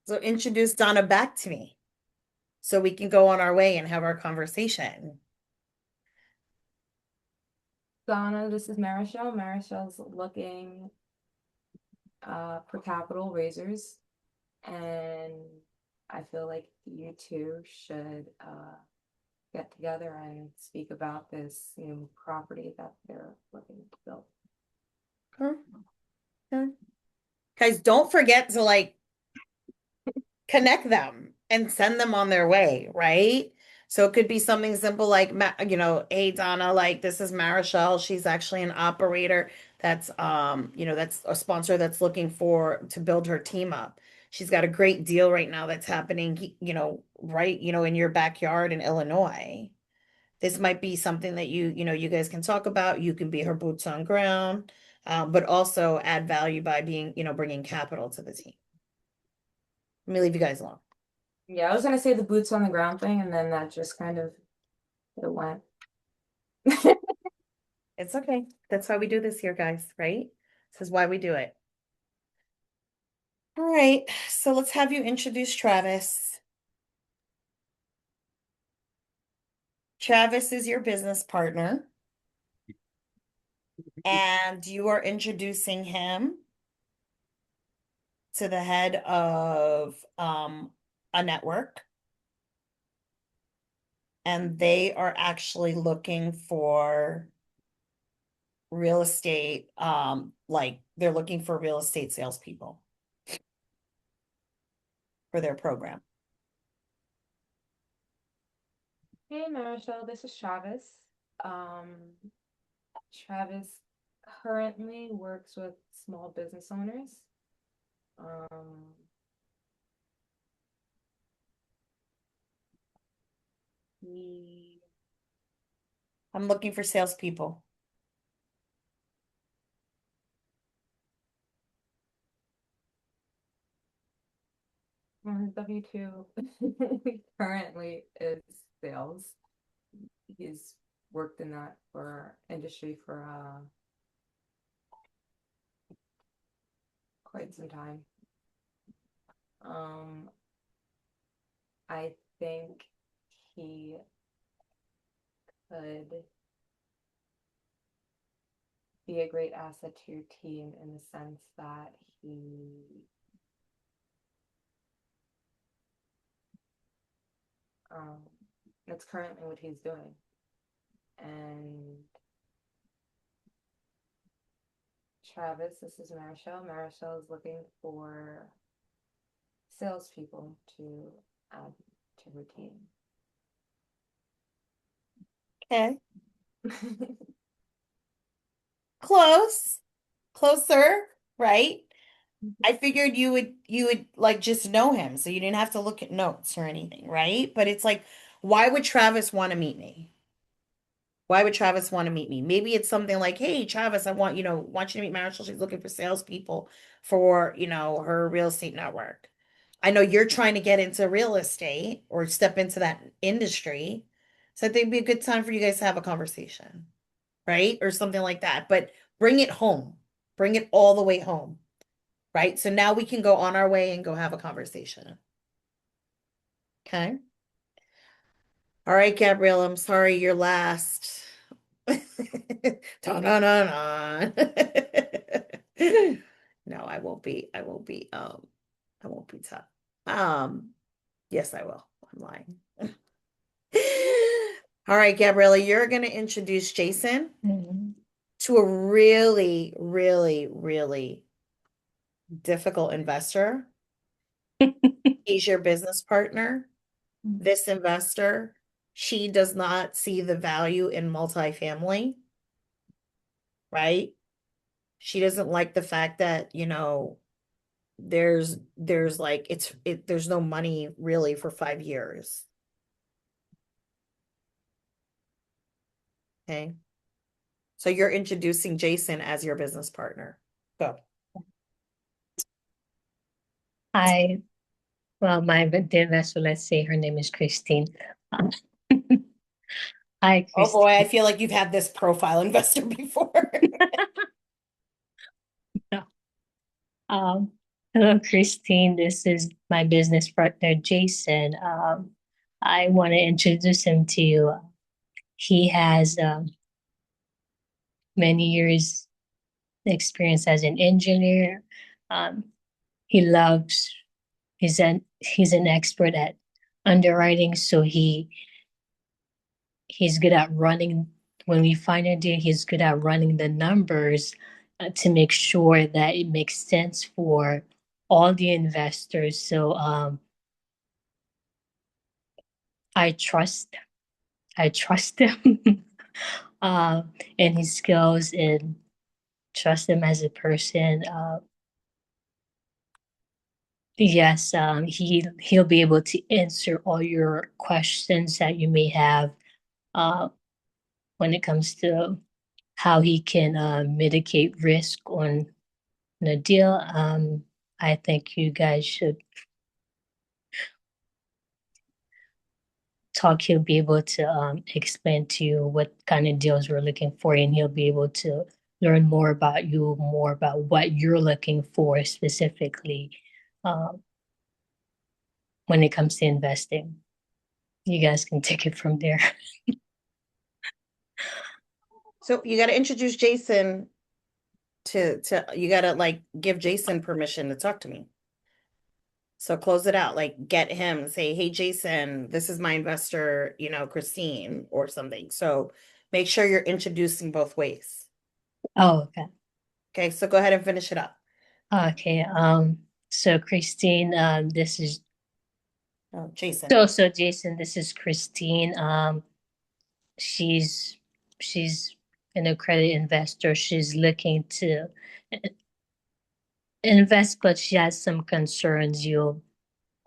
Speaker 2: So introduce Donna back to me so we can go on our way and have our conversation.
Speaker 6: Donna, this is Marichelle. Marichelle's looking for capital raisers, and I feel like you two should get together and speak about this new property that they're looking to build.
Speaker 2: Huh? Huh? Guys, don't forget to like connect them and send them on their way, right? So it could be something simple like, hey Donna, like this is Marichelle. She's actually an operator that's that's a sponsor that's looking for to build her team up. She's got a great deal right now that's happening, right, in your backyard in Illinois. This might be something that you guys can talk about. You can be her boots on ground, but also add value by being, bringing capital to the team. Let me leave you guys alone.
Speaker 6: Yeah, I was gonna say the boots on the ground thing, and then that just kind of it went.
Speaker 2: It's okay. That's why we do this here, guys, right? This is why we do it. All right, so let's have you introduce Travis. Travis is your business partner, and you are introducing him to the head of a network, and they are actually looking for real estate, like they're looking for real estate salespeople for their program.
Speaker 6: Hey Marichelle, this is Travis. Um, Travis currently works with small business owners. Um, he
Speaker 2: I'm looking for salespeople.
Speaker 6: on his W-2 currently is sales. He's worked in that for industry for quite some time. I think he could be a great asset to your team in the sense that um, that's currently what he's doing. And Travis, this is Marichelle. Marichelle is looking for salespeople to add to her team.
Speaker 2: Okay. Close. Closer, right? I figured you would like just know him, so you didn't have to look at notes or anything, right? But it's like, why would Travis want to meet me? Why would Travis want to meet me? Maybe it's something like, hey, Travis, I want you to meet Marshall. She's looking for salespeople for, her real estate network. I know you're trying to get into real estate or step into that industry. So I think it'd be a good time for you guys to have a conversation, right? Or something like that. But bring it home. Bring it all the way home, right? So now we can go on our way and go have a conversation. Okay. All right, Gabrielle, I'm sorry you're last. Dun-dun-dun-dun. No, I won't be tough. Yes, I will. I'm lying. All right, Gabriella, you're gonna introduce Jason
Speaker 4: Mhm.
Speaker 2: to a really, really, really difficult investor. He's your business partner. This investor, she does not see the value in multifamily, right? She doesn't like the fact that, there's like there's no money really for 5 years. Okay. So you're introducing Jason as your business partner. Go.
Speaker 4: I, well, the investor, let's say her name is Christine. Um, Hi,
Speaker 2: Oh boy, I
Speaker 4: Christine.
Speaker 2: feel like you've had this profile investor before.
Speaker 4: No. Hello, Christine. This is my business partner, Jason. I want to introduce him to you. He has many years experience as an engineer. Um, he loves, he's an expert at underwriting, so he's good at running. When we find a deal, he's good at running the numbers to make sure that it makes sense for all the investors. So I trust I trust him uh, and his skills and trust him as a person. Yes, he'll be able to answer all your questions that you may have uh, when it comes to how he can mitigate risk on the deal. I think you guys should talk. He'll be able to explain to you what kind of deals we're looking for, and he'll be able to learn more about you, more about what you're looking for specifically um, when it comes to investing. You guys can take it from there.
Speaker 2: So you got to introduce Jason to you got to like give Jason permission to talk to me. So close it out, like get him, say, hey, Jason, this is my investor, Christine or something. So make sure you're introducing both ways.
Speaker 4: Oh, okay.
Speaker 2: Okay, so go ahead and finish it up.
Speaker 4: Okay. So Christine, this is
Speaker 2: Oh, Jason.
Speaker 4: so Jason, this is Christine. She's she's an accredited investor. She's looking to invest, but she has some concerns.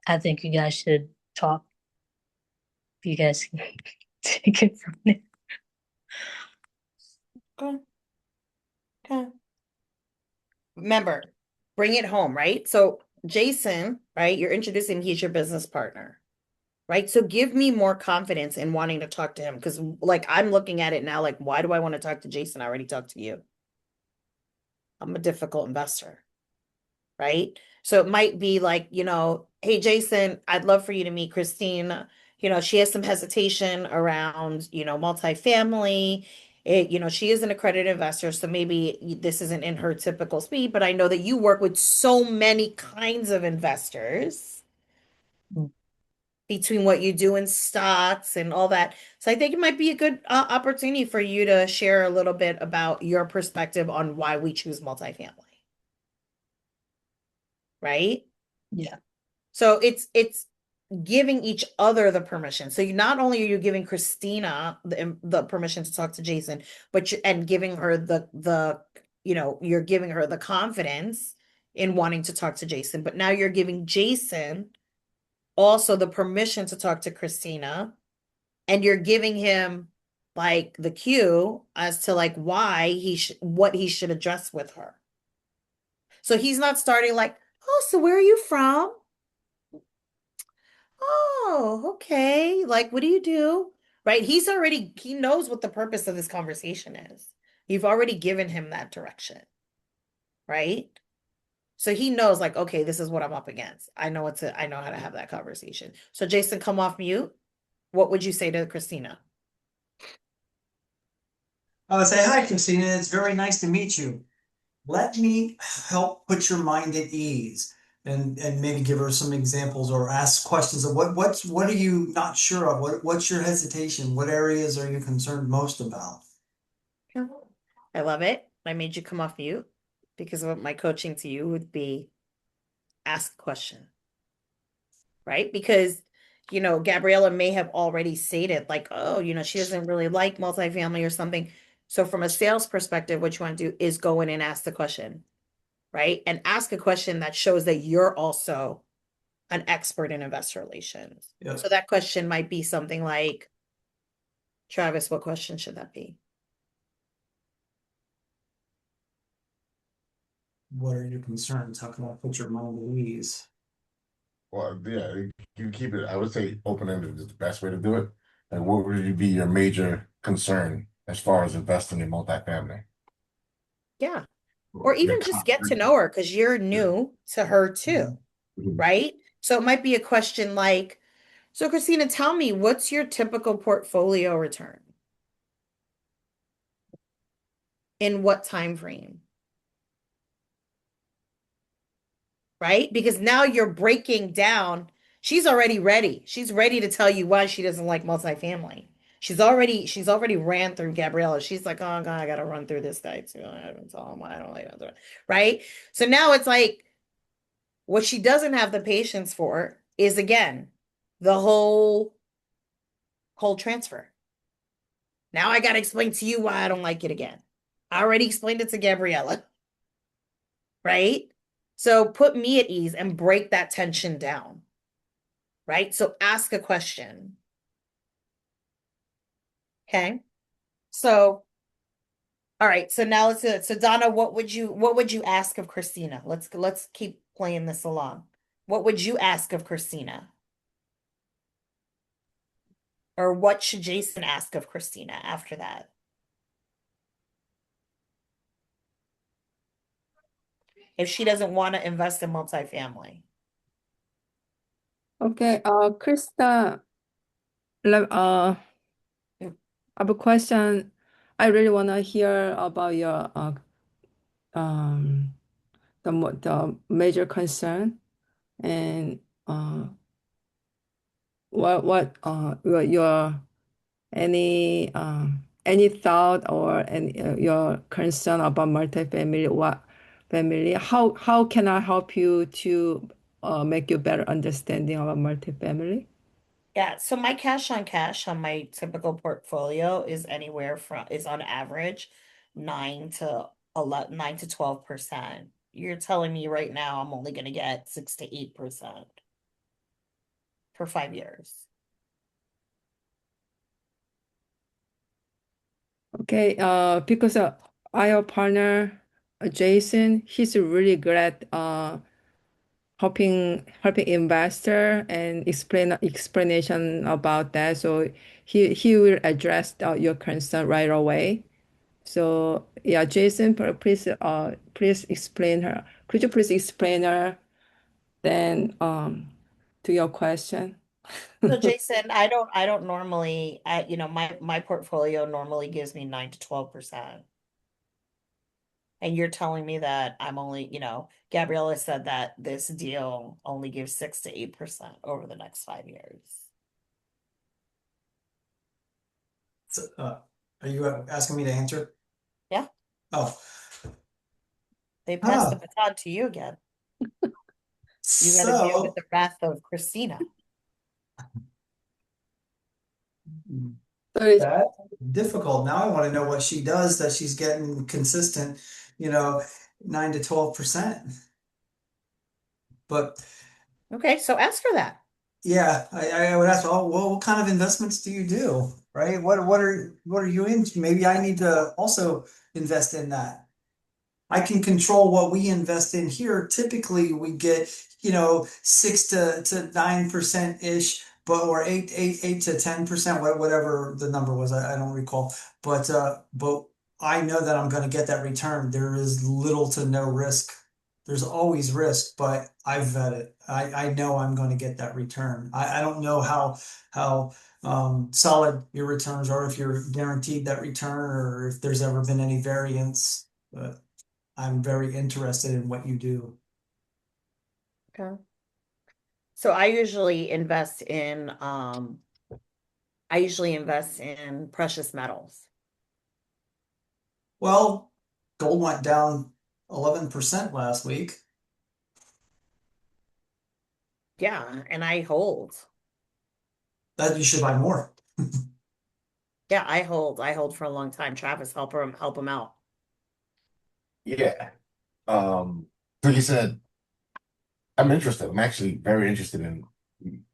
Speaker 4: I think you guys should talk. You guys can take it from there.
Speaker 2: Okay. Okay. Remember, bring it home, right? So Jason, right? You're introducing he's your business partner, right? So give me more confidence in wanting to talk to him because like I'm looking at it now, like, why do I want to talk to Jason? I already talked to you. I'm a difficult investor, right? So it might be like, hey, Jason, I'd love for you to meet Christine. She has some hesitation around, multifamily. She is an accredited investor, so maybe this isn't in her typical speed, but I know that you work with so many kinds of investors
Speaker 4: Mm.
Speaker 2: between what you do in stocks and all that. So I think it might be a good opportunity for you to share a little bit about your perspective on why we choose multifamily, right?
Speaker 4: Yeah.
Speaker 2: So it's giving each other the permission. So you not only are you giving Christina the permission to talk to Jason, but and giving her the you're giving her the confidence in wanting to talk to Jason, but now you're giving Jason also the permission to talk to Christina, and you're giving him like the cue as to like why what he should address with her. So he's not starting like, "Oh, so where are you from? Oh, okay. Like, what do you do?" Right? He knows what the purpose of this conversation is. You've already given him that direction, right? So he knows, like, okay, this is what I'm up against. I know how to have that conversation. So Jason, come off mute. What would you say to Christina?
Speaker 3: I would say, hi, Christina. It's very nice to meet you. Let me help put your mind at ease and maybe give her some examples or ask questions of what are you not sure of? What's your hesitation? What areas are you concerned most about?
Speaker 2: I love it. I made you come off mute because what my coaching to you would be ask a question, right? Because, Gabriella may have already stated like, oh, she doesn't really like multifamily or something. So from a sales perspective, what you want to do is go in and ask the question, right? And ask a question that shows that you're also an expert in investor relations.
Speaker 3: Yep.
Speaker 2: So that question might be something like, Travis, what question should that be?
Speaker 3: What are your concerns? How can I put your mind at ease?
Speaker 1: Well, yeah, you keep it, I would say open-ended is the best way to do it. And what would be your major concern as far as investing in multifamily?
Speaker 2: Yeah. Or
Speaker 1: Or your
Speaker 2: even just
Speaker 1: top
Speaker 2: get to
Speaker 1: three.
Speaker 2: know her because you're
Speaker 1: Yeah.
Speaker 2: new to her too,
Speaker 1: Mhm.
Speaker 2: right? So it might be a question like, so Christina, tell me, what's your typical portfolio return? In what time frame? Right? Because now you're breaking down. She's already ready. She's ready to tell you why she doesn't like multifamily. She's already ran through Gabriella. She's like, oh God, I gotta run through this guy too. I haven't told him why I don't like that. Right? So now it's like what she doesn't have the patience for is again the whole transfer. Now I gotta explain to you why I don't like it again. I already explained it to Gabriella, right? So put me at ease and break that tension down, right? So ask a question. Okay. So, all right. So now let's do it. So Donna, what would you ask of Christina? Let's keep playing this along. What would you ask of Christina? Or what should Jason ask of Christina after that? If she doesn't want to invest in multifamily.
Speaker 5: Okay, Krista, I have a question. I really want to hear about your um the major concern and your any thought or any your concern about multifamily what family how can I help you to make you better understanding about multifamily?
Speaker 2: Yeah, so my cash on cash on my typical portfolio is on average 9 to 12%. You're telling me right now I'm only gonna get 6 to 8% for 5 years.
Speaker 5: Okay, because our partner Jason, he's really good at helping investor and explanation about that. So he will address your concern right away. So yeah, Jason, please explain her. Could you please explain her then to your question?
Speaker 2: So Jason, I don't normally my portfolio normally gives me 9 to 12%. And you're telling me that I'm only, Gabriella said that this deal only gives 6 to 8% over the next 5 years.
Speaker 3: So, are you asking me to answer?
Speaker 2: Yeah,
Speaker 3: Oh,
Speaker 2: they passed the
Speaker 3: ah,
Speaker 2: baton to you again. You got to deal with
Speaker 3: so
Speaker 2: the wrath of Christina.
Speaker 5: So it's,
Speaker 3: That difficult. Now I want to know what she does that she's getting consistent, 9 to 12%. But
Speaker 2: Okay, so ask her that.
Speaker 3: yeah, I would ask, oh, well, what kind of investments do you do? Right? What are you into? Maybe I need to also invest in that. I can control what we invest in here. Typically, we get, 6 to 9% ish, but or 8 to 10%, whatever the number was. I don't recall. But I know that I'm going to get that return. There is little to no risk. There's always risk, but I vet it. I know I'm going to get that return. I don't know how solid your returns are, if you're guaranteed that return, or if there's ever been any variance. But I'm very interested in what you do.
Speaker 2: Okay. So I usually invest in precious metals.
Speaker 3: Well, gold went down 11% last week.
Speaker 2: Yeah, and I hold.
Speaker 3: That you should buy more.
Speaker 2: Yeah, I hold. I hold for a long time. Travis, help him out.
Speaker 1: Yeah. Like you said, I'm interested. I'm actually very interested in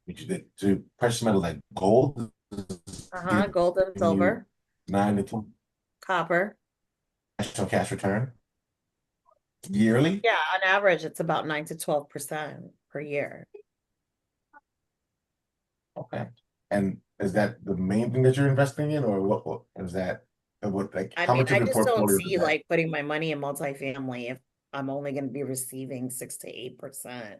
Speaker 1: what you did. To precious metal like gold is
Speaker 2: Uh-huh.
Speaker 1: giving
Speaker 2: Gold and
Speaker 1: you
Speaker 2: silver,
Speaker 1: 9 to 12
Speaker 2: copper.
Speaker 1: national cash return yearly.
Speaker 2: Yeah, on average, it's about 9 to 12% per year.
Speaker 1: Okay. And is that the main thing that you're investing in, or what is that? What like
Speaker 2: I
Speaker 1: how
Speaker 2: mean,
Speaker 1: much of
Speaker 2: I
Speaker 1: your
Speaker 2: just don't
Speaker 1: portfolio is
Speaker 2: see
Speaker 1: that?
Speaker 2: like putting my money in multifamily if I'm only going to be receiving 6 to 8%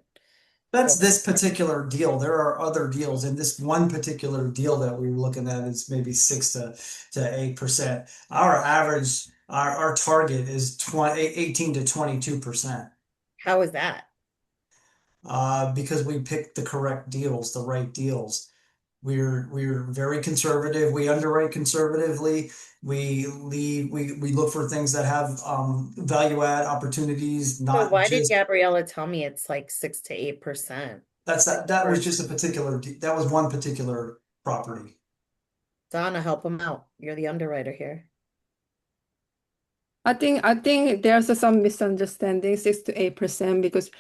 Speaker 3: That's
Speaker 2: for
Speaker 3: this particular deal. There are other deals, and this one particular deal that we were looking at is maybe 6 to 8%. Our average, our target is 18 to 22%.
Speaker 2: how is that?
Speaker 3: Because we picked the correct deals, the right deals. We're very conservative. We underwrite conservatively. We look for things that have value add opportunities,
Speaker 2: So
Speaker 3: not
Speaker 2: why did
Speaker 3: just
Speaker 2: Gabriella tell me it's like 6 to 8%?
Speaker 3: that was
Speaker 2: For
Speaker 3: just that was one particular property.
Speaker 2: Donna, help him out. You're the underwriter here.
Speaker 5: I think there's some misunderstanding, 6 to 8%, because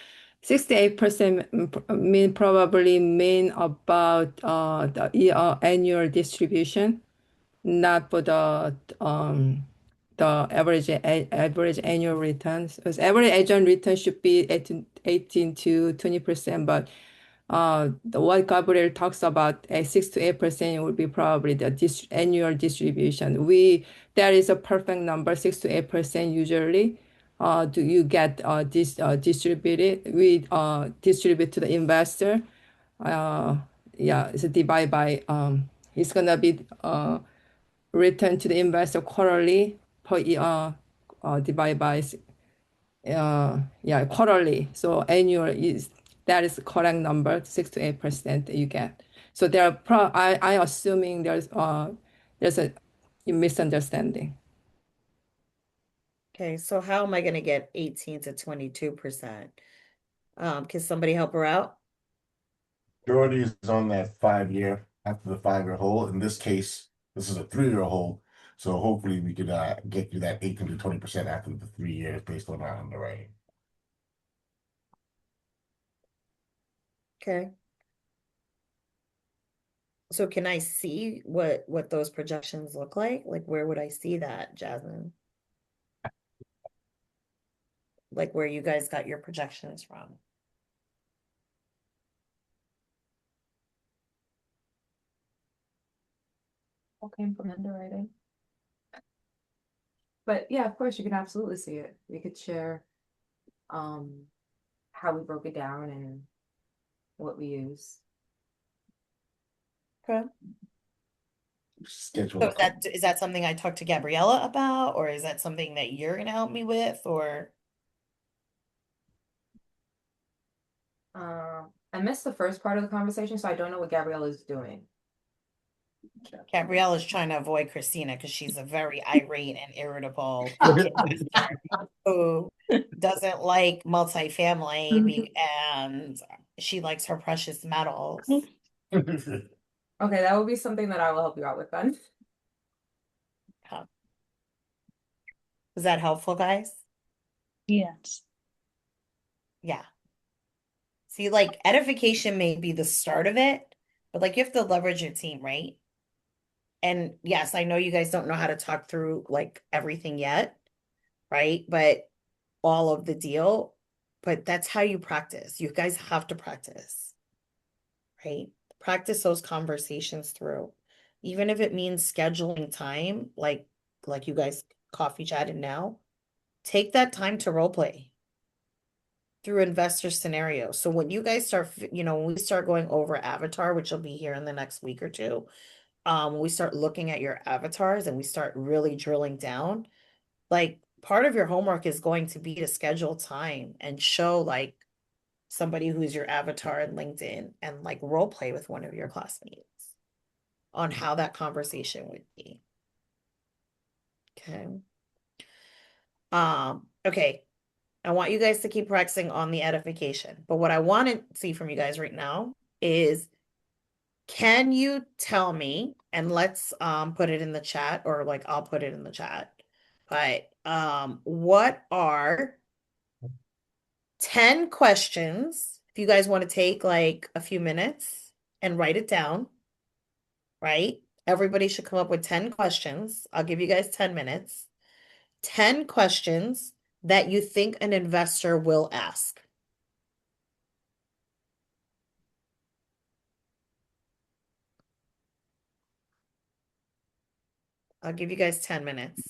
Speaker 5: 6 to 8% mean about the annual distribution, not for the average annual returns. Because average annual return should be 18 to 20%, but what Gabriel talks about at 6 to 8% would be probably the annual distribution. That is a perfect number, 6 to 8% usually. Do you get distributed? We distribute to the investor. Uh, yeah, it's a divide by it's gonna be return to the investor quarterly per year. Divide by yeah, quarterly. So annual is that is the correct number, 6 to 8% that you get. So there are I assuming there's a misunderstanding.
Speaker 2: Okay, so how am I going to get 18 to 22%? Can somebody help her out?
Speaker 1: Majority is on that 5 year after the 5 year hold. In this case, this is a 3 year hold. So hopefully we could get you that 18 to 20% after the 3 years based on our underwriting.
Speaker 2: Okay. So can I see what those projections look like? Like where would I see that, Jasmine? Like where you guys got your projections from?
Speaker 6: All came from underwriting. But yeah, of course, you can absolutely see it. We could share um how we broke it down and what we use.
Speaker 2: Okay.
Speaker 1: Schedule
Speaker 2: So
Speaker 1: a call.
Speaker 2: is that something I talked to Gabriella about, or is that something that you're gonna help me with, or
Speaker 6: I missed the first part of the conversation, so I don't know what Gabrielle is doing.
Speaker 2: Gabriella's trying to avoid Christina because she's a very irate and irritable investor who doesn't like multifamily and she likes her precious metals.
Speaker 6: Okay, that would be something that I will help you out with then.
Speaker 2: Yeah. Is that helpful, guys?
Speaker 4: Yes.
Speaker 2: Yeah. See, like edification may be the start of it, but like you have to leverage your team, right? And yes, I know you guys don't know how to talk through like everything yet, right? But all of the deal, but that's how you practice. You guys have to practice, right? Practice those conversations through. Even if it means scheduling time, like you guys coffee chatted now, take that time to role play through investor scenarios. So when you guys start, when we start going over avatar, which will be here in the next week or two, we start looking at your avatars and we start really drilling down, like part of your homework is going to be to schedule time and show like somebody who's your avatar in LinkedIn and like role play with one of your classmates on how that conversation would be. Okay. Okay. I want you guys to keep practicing on the edification. But what I want to see from you guys right now is, can you tell me, and let's put it in the chat, or like I'll put it in the chat. But what are 10 questions, if you guys want to take like a few minutes and write it down, right? Everybody should come up with 10 questions. I'll give you guys 10 minutes. 10 questions that you think an investor will ask. I'll give you guys 10 minutes.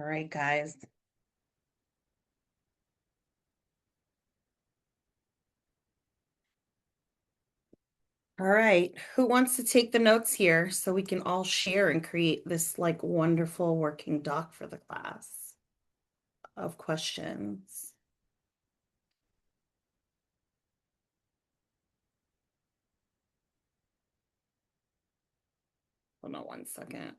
Speaker 2: All right, guys. All right, who wants to take the notes here so we can all share and create this like wonderful working doc for the class of questions? Hold on one second.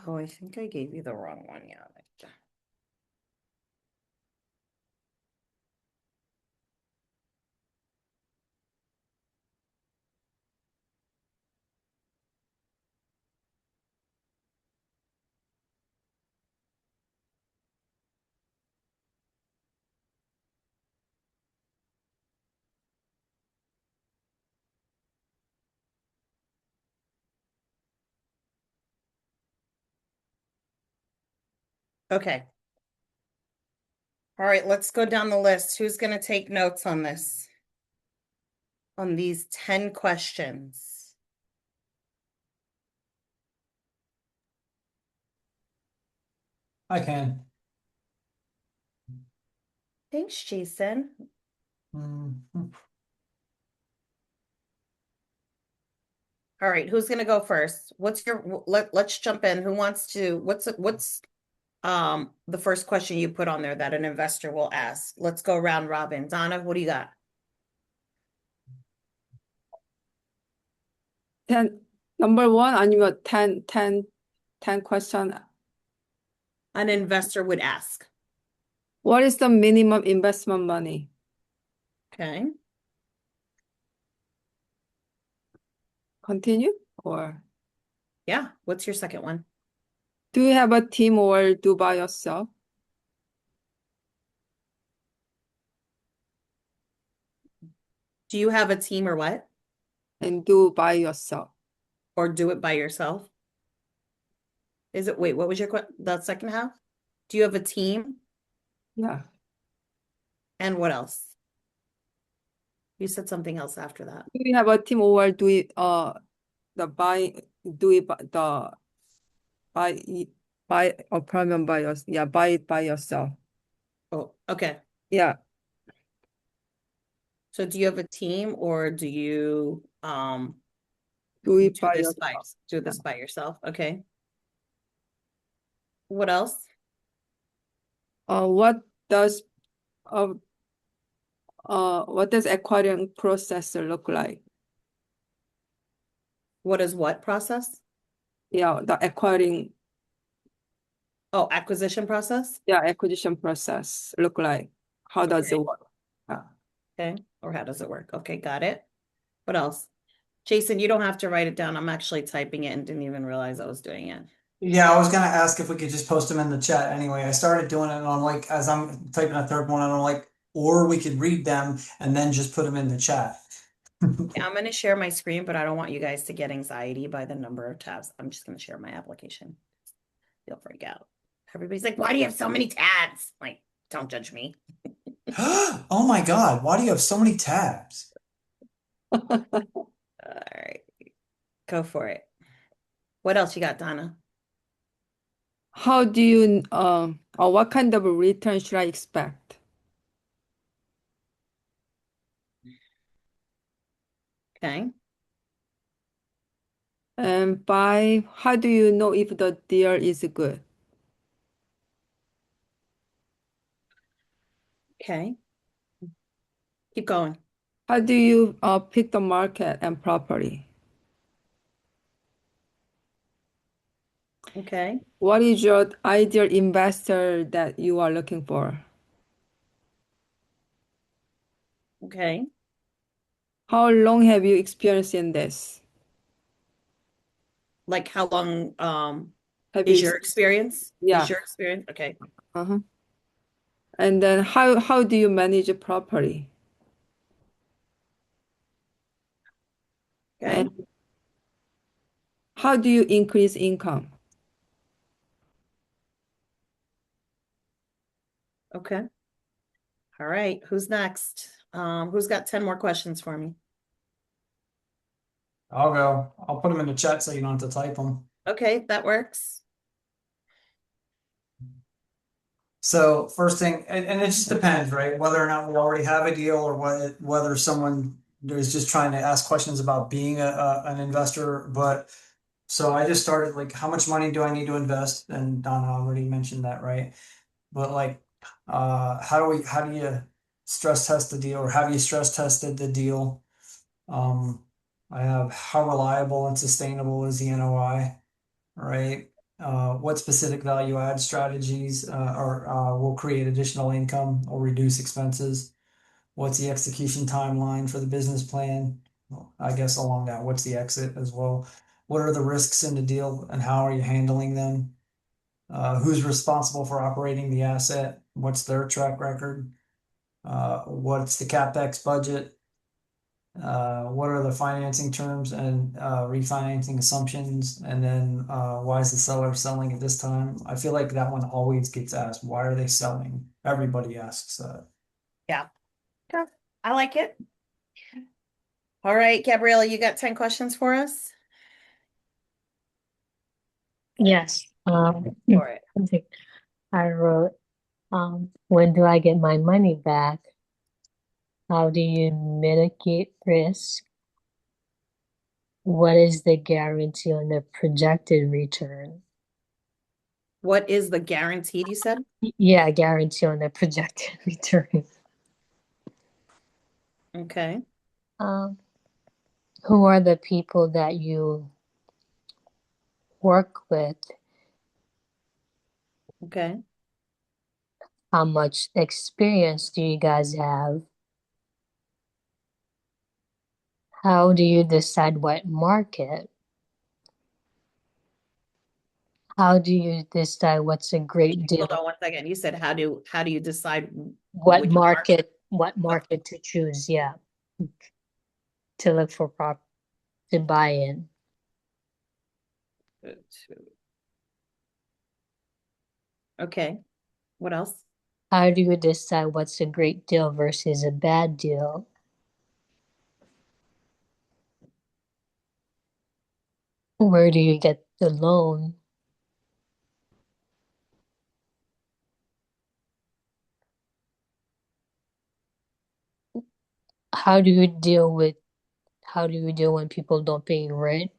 Speaker 2: Oh, I think I gave you the wrong one. Yeah. Okay. All right, let's go down the list. Who's going to take notes on this? On these 10 questions?
Speaker 3: I can.
Speaker 2: Thanks, Jason.
Speaker 3: Mhm.
Speaker 2: All right, who's going to go first? What's your let's jump in. Who wants to what's the first question you put on there that an investor will ask? Let's go round robin. Donna, what do you got?
Speaker 5: 10, number one 아니면 10 question.
Speaker 2: An investor would ask.
Speaker 5: What is the minimum investment money?
Speaker 2: Okay.
Speaker 5: Continue or
Speaker 2: Yeah. What's your second one?
Speaker 5: do you have a team or do by yourself?
Speaker 2: Do you have a team or what?
Speaker 5: And do by yourself.
Speaker 2: Or do it by yourself? Is it, wait, what was your the second half? Do you have a team?
Speaker 5: Yeah.
Speaker 2: And what else? You said something else after that.
Speaker 5: Do you have a team or do it the buy do it by the buy or premium by yourself? Yeah, buy it by yourself.
Speaker 2: Oh, okay.
Speaker 5: Yeah.
Speaker 2: So do you have a team or do you
Speaker 5: Do it
Speaker 2: do
Speaker 5: by
Speaker 2: this by
Speaker 5: yourself.
Speaker 2: do this by yourself? Okay. What else?
Speaker 5: What does uh what does acquiring process look like?
Speaker 2: What is what process?
Speaker 5: Yeah, the acquiring
Speaker 2: Oh, acquisition process?
Speaker 5: acquisition process look like? How does
Speaker 2: Okay.
Speaker 5: it work? Yeah.
Speaker 2: Okay. Or how does it work? Okay, got it. What else? Jason, you don't have to write it down. I'm actually typing it and didn't even realize I was doing it.
Speaker 3: Yeah, I was gonna ask if we could just post them in the chat anyway. I started doing it and I'm like, as I'm typing a third one, and I'm like, or we could read them and then just put them in the chat.
Speaker 2: Yeah, I'm going to share my screen, but I don't want you guys to get anxiety by the number of tabs. I'm just going to share my application. You'll freak out. Everybody's like, why do you have so many tabs? Like, don't judge me.
Speaker 3: Oh my God, why do you have so many tabs?
Speaker 2: All right, go for it. What else you got, Donna?
Speaker 5: How do you or what kind of return should I expect?
Speaker 2: Okay.
Speaker 5: And by how do you know if the deal is good?
Speaker 2: Okay. Keep going.
Speaker 5: How do you pick the market and property?
Speaker 2: Okay.
Speaker 5: What is your ideal investor that you are looking for?
Speaker 2: Okay.
Speaker 5: How long have you experienced in this?
Speaker 2: Like how long
Speaker 5: Have
Speaker 2: is
Speaker 5: you,
Speaker 2: your experience?
Speaker 5: yeah.
Speaker 2: Is your experience? Okay.
Speaker 5: Uh-huh. And then how do you manage a property?
Speaker 2: Okay.
Speaker 5: And how do you increase income?
Speaker 2: Okay. All right. Who's next? Who's got 10 more questions for me?
Speaker 3: I'll go. I'll put them in the chat so you don't have to type them.
Speaker 2: Okay, that works.
Speaker 3: So first thing, and it just depends, right? Whether or not we already have a deal or whether someone is just trying to ask questions about being an investor. But so I just started like, how much money do I need to invest? And Donna already mentioned that, right? But like, how do you stress test the deal, or have you stress tested the deal? Um, I have how reliable and sustainable is the NOI, right? What specific value add strategies will create additional income or reduce expenses? What's the execution timeline for the business plan? Well, I guess along that, what's the exit as well? What are the risks in the deal and how are you handling them? Who's responsible for operating the asset? What's their track record? What's the CapEx budget? What are the financing terms and refinancing assumptions? And then why is the seller selling at this time? I feel like that one always gets asked. Why are they selling? Everybody asks that.
Speaker 2: Yeah. Okay. I like it. All right, Gabriella, you got 10 questions for us?
Speaker 4: Yes.
Speaker 2: For it.
Speaker 4: I wrote, when do I get my money back? How do you mitigate risk? What is the guarantee on the projected return?
Speaker 2: What is the guaranteed, you said?
Speaker 4: Yeah, guarantee on the projected return.
Speaker 2: Okay.
Speaker 4: Who are the people that you work with?
Speaker 2: Okay.
Speaker 4: How much experience do you guys have? How do you decide what market? How do you decide what's a great deal?
Speaker 2: Hold on 1 second. You said how do you decide
Speaker 4: What
Speaker 2: which
Speaker 4: market to choose? Yeah, to look for to buy in.
Speaker 2: Okay. What else?
Speaker 4: How do you decide what's a great deal versus a bad deal? Where do you get the loan? How do you deal when people don't pay rent?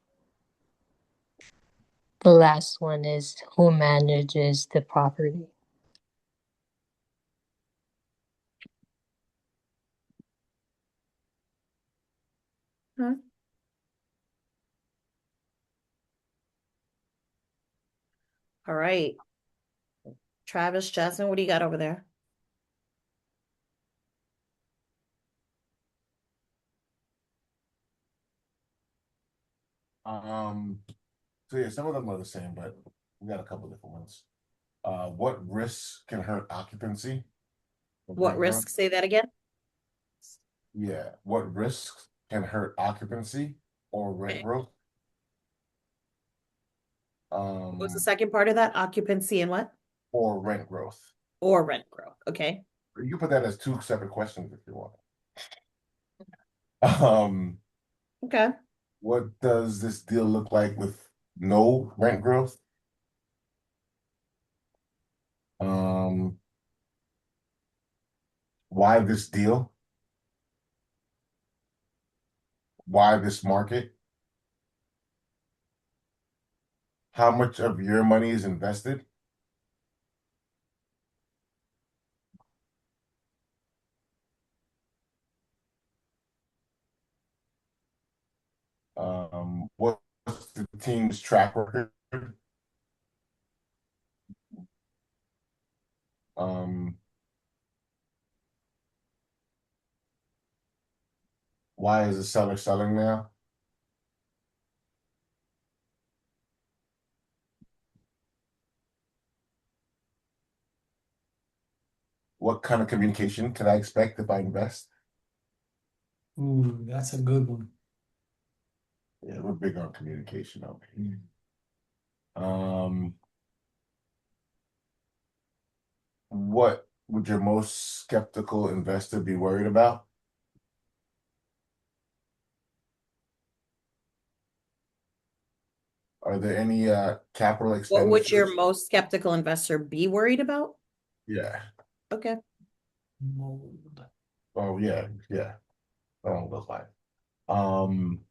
Speaker 4: The last one is who manages the property.
Speaker 2: Huh? All right. Travis, Jasmine, what do you got over there?
Speaker 1: So yeah, some of them are the same, but we got a couple different ones. What risks can hurt occupancy? of
Speaker 2: What
Speaker 1: rent growth?
Speaker 2: risk? Say that again.
Speaker 1: Yeah. What risks can hurt occupancy or rent
Speaker 2: Okay.
Speaker 1: growth?
Speaker 2: What's the second part of that? Occupancy and what?
Speaker 1: Or rent growth.
Speaker 2: Or rent growth. Okay.
Speaker 1: You can put that as two separate questions if you want. Um,
Speaker 2: Okay.
Speaker 1: what does this deal look like with no rent growth? Um, why this deal? Why this market? How much of your money is invested? What's the team's track record? Um, why is the seller selling now? What kind of communication can I expect if I invest?
Speaker 3: Ooh, that's a good one.
Speaker 1: Yeah, we're big on communication over here. What would your most skeptical investor be worried about? Are there any capital
Speaker 2: What would your
Speaker 1: expenditures?
Speaker 2: most skeptical investor be worried about?
Speaker 1: Yeah.
Speaker 2: Okay.
Speaker 3: Mold.
Speaker 1: Oh yeah, yeah. Along those lines. Um.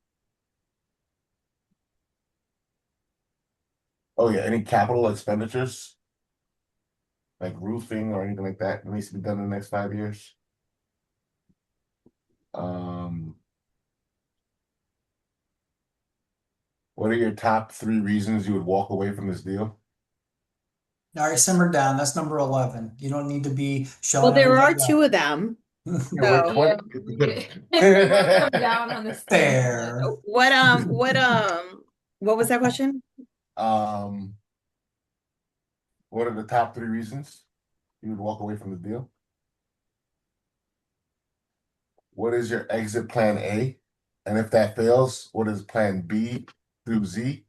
Speaker 1: Oh yeah. Any capital expenditures like roofing or anything like that needs to be done in the next 5 years? Um. What are your top 3 reasons you would walk away from this deal?
Speaker 3: All right, simmer down. That's number 11. You don't need to be
Speaker 2: Well,
Speaker 3: showing
Speaker 2: there are
Speaker 3: everybody
Speaker 2: two of them.
Speaker 1: Yeah, we're
Speaker 2: So
Speaker 1: 20.
Speaker 6: Come down on the scale.
Speaker 3: fair.
Speaker 2: what was that question?
Speaker 1: Um, what are the top 3 reasons you would walk away from the deal? What is your exit plan A? And if that fails, what is plan B through Z?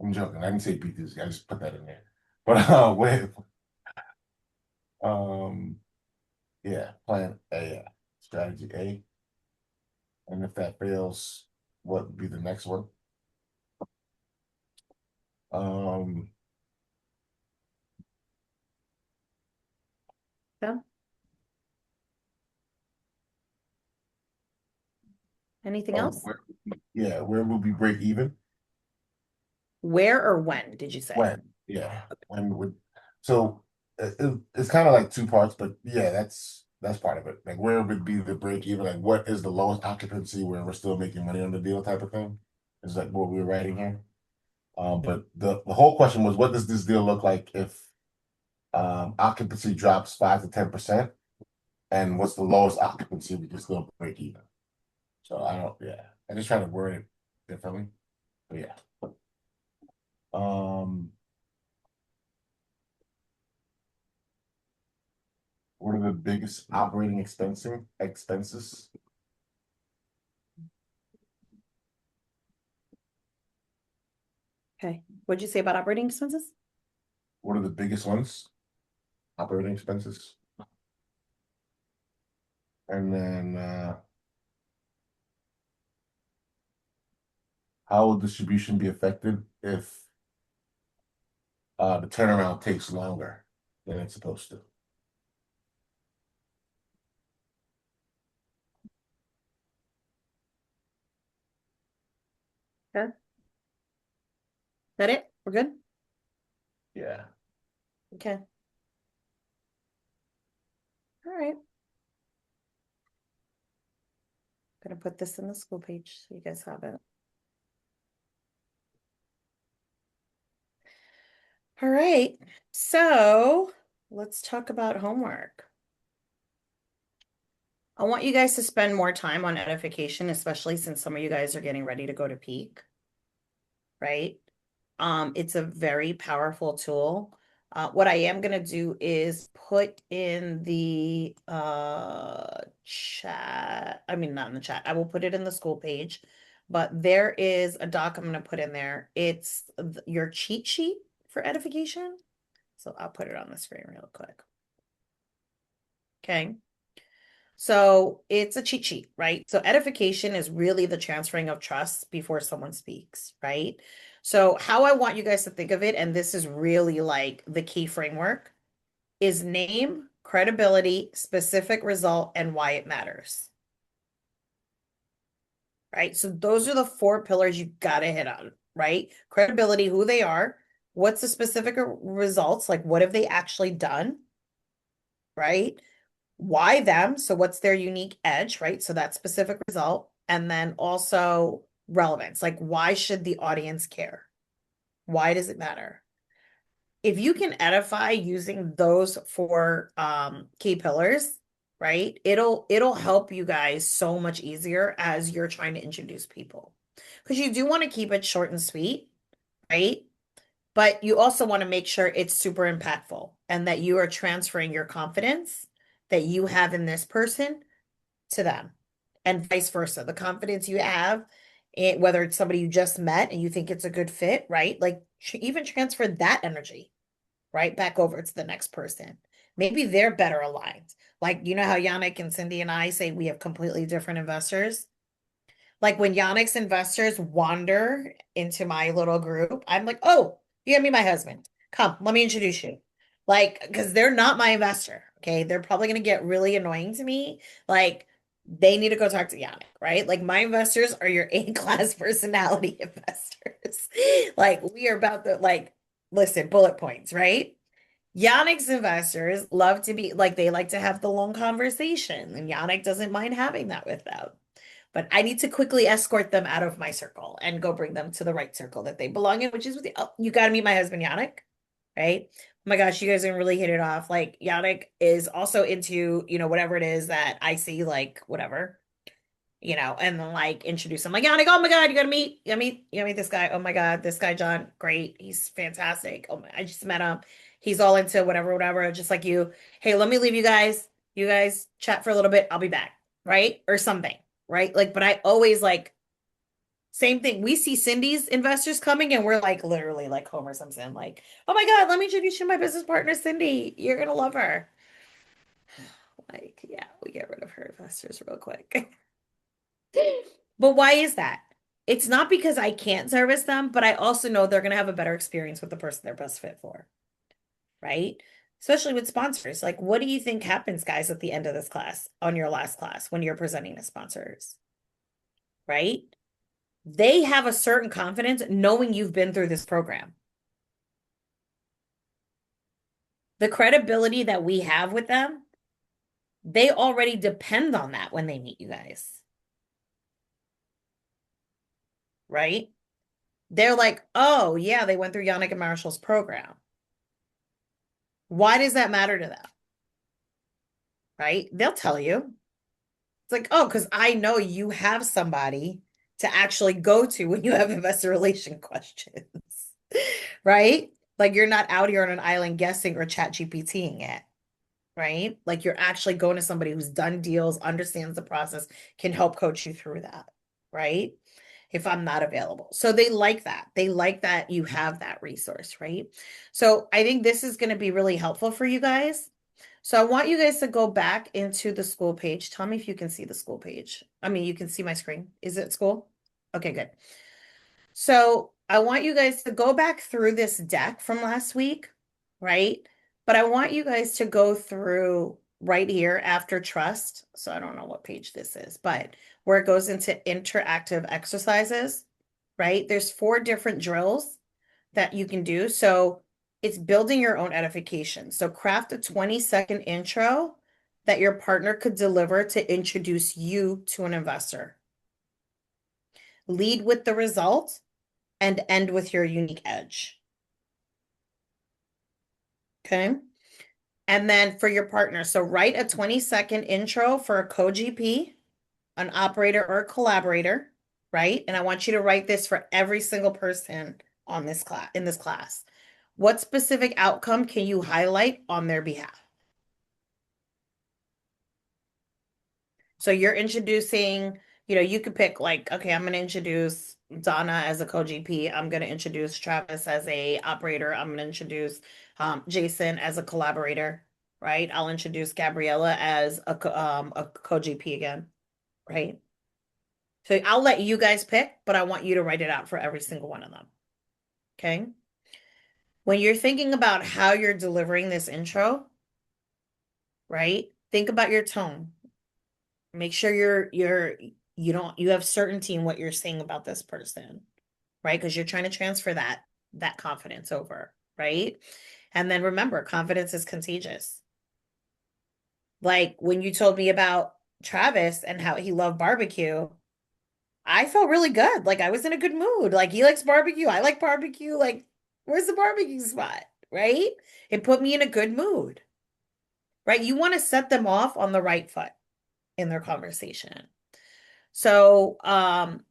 Speaker 1: I'm joking. I didn't say B through Z. I just put that in there. But with um yeah, plan A, strategy A. And if that fails, what would be the next one? Um,
Speaker 2: Yeah. Anything else?
Speaker 1: yeah, where would we break even?
Speaker 2: Where or when did you say?
Speaker 1: When? Yeah, when would so it's kind of like 2 parts, but yeah, that's part of it. Like where would be the break even? Like what is the lowest occupancy where we're still making money on the deal type of thing? Is like what we're writing here. But the whole question was, what does this deal look like if occupancy drops 5 to 10%, and what's the lowest occupancy we can still break even? So I don't, yeah, I just try to word it differently, but yeah. Um, what are the biggest operating expenses?
Speaker 2: Okay. What'd you say about operating expenses?
Speaker 1: What are the biggest ones? Operating expenses. And then how will distribution be affected if the turnaround takes longer than it's supposed to?
Speaker 2: Okay. That it? We're good?
Speaker 1: Yeah.
Speaker 2: Okay. All right. Gonna put this in the school page so you guys have it. All right. So let's talk about homework. I want you guys to spend more time on edification, especially since some of you guys are getting ready to go to peak, right? It's a very powerful tool. What I am gonna do is put in the chat. I mean, not in the chat. I will put it in the school page, but there is a doc I'm gonna put in there. It's your cheat sheet for edification. So I'll put it on the screen real quick. Okay. So it's a cheat sheet, right? So edification is really the transferring of trust before someone speaks, right? So how I want you guys to think of it, and this is really like the key framework, is name, credibility, specific result, and why it matters. Right? So those are the 4 pillars you gotta hit on, right? Credibility, who they are, what's the specific results, like what have they actually done, right? Why them? So what's their unique edge, right? So that specific result. And then also relevance, like why should the audience care? Why does it matter? If you can edify using those 4 key pillars, right? It'll help you guys so much easier as you're trying to introduce people. Because you do want to keep it short and sweet, right? But you also want to make sure it's super impactful and that you are transferring your confidence that you have in this person to them and vice versa. The confidence you have, whether it's somebody you just met and you think it's a good fit, right? Like even transfer that energy right back over to the next person. Maybe they're better aligned. Like, you know how Yannick and Cindy and I say we have completely different investors? Like when Yannick's investors wander into my little group, I'm like, oh, you gotta meet my husband. Come, let me introduce you. Like, because they're not my investor. Okay. They're probably gonna get really annoying to me. Like, they need to go talk to Yannick, right? Like my investors are your A-class personality investors. Like we are about the like, listen, bullet points, right? Yannick's investors love to be like they like to have the long conversation, and Yannick doesn't mind having that with them. But I need to quickly escort them out of my circle and go bring them to the right circle that they belong in, which is with the, oh, you got to meet my husband Yannick, right? Oh my gosh, you guys are really hit it off. Like Yannick is also into, whatever it is that I see, like whatever, and then like introduce him like Yannick, oh my God, you gotta meet this guy. Oh my God, this guy, John, great. He's fantastic. Oh my, I just met him. He's all into whatever, whatever, just like you. Hey, let me leave you guys. You guys chat for a little bit. I'll be back, right? Or something, right? Like, but I always like same thing. We see Cindy's investors coming and we're like literally like Homer Simpson, like, oh my God, let me introduce you to my business partner, Cindy. You're gonna love her. Like, yeah, we get rid of her investors real quick. But why is that? It's not because I can't service them, but I also know they're going to have a better experience with the person they're best fit for, right? Especially with sponsors. Like, what do you think happens, guys, at the end of this class, on your last class, when you're presenting to sponsors, right? They have a certain confidence knowing you've been through this program. The credibility that we have with them, they already depend on that when they meet you guys, right? They're like, oh, yeah, they went through Yannick and Marshall's program. Why does that matter to them? Right? They'll tell you. It's like, oh, because I know you have somebody to actually go to when you have investor relation questions. Right? Like you're not out here on an island guessing or chat GPTing it. Right? Like you're actually going to somebody who's done deals, understands the process, can help coach you through that. Right? If I'm not available. So they like that. They like that you have that resource, right? So I think this is going to be really helpful for you guys. So I want you guys to go back into the school page. Tell me if you can see the school page. I mean, you can see my screen. Is it school? Okay, good. So I want you guys to go back through this deck from last week, right? But I want you guys to go through right here after trust. So I don't know what page this is, but where it goes into interactive exercises, right? There's 4 different drills that you can do. So it's building your own edification. So craft a 20-second intro that your partner could deliver to introduce you to an investor. Lead with the result and end with your unique edge. Okay. And then for your partner, so write a 20-second intro for a co-GP, an operator or a collaborator, right? And I want you to write this for every single person on this class, in this class. What specific outcome can you highlight on their behalf? So you're introducing, you could pick like, okay, I'm going to introduce Donna as a co-GP. I'm going to introduce Travis as a operator. I'm going to introduce Jason as a collaborator, right? I'll introduce Gabriella as a co-GP again, right? So I'll let you guys pick, but I want you to write it out for every single one of them. Okay. When you're thinking about how you're delivering this intro, right? Think about your tone. Make sure you have certainty in what you're saying about this person, right? Because you're trying to transfer that confidence over, right? And then remember, confidence is contagious. Like when you told me about Travis and how he loved barbecue, I felt really good. Like I was in a good mood. Like he likes barbecue. I like barbecue. Like, where's the barbecue spot? Right? It put me in a good mood. Right? You want to set them off on the right foot in their conversation. So,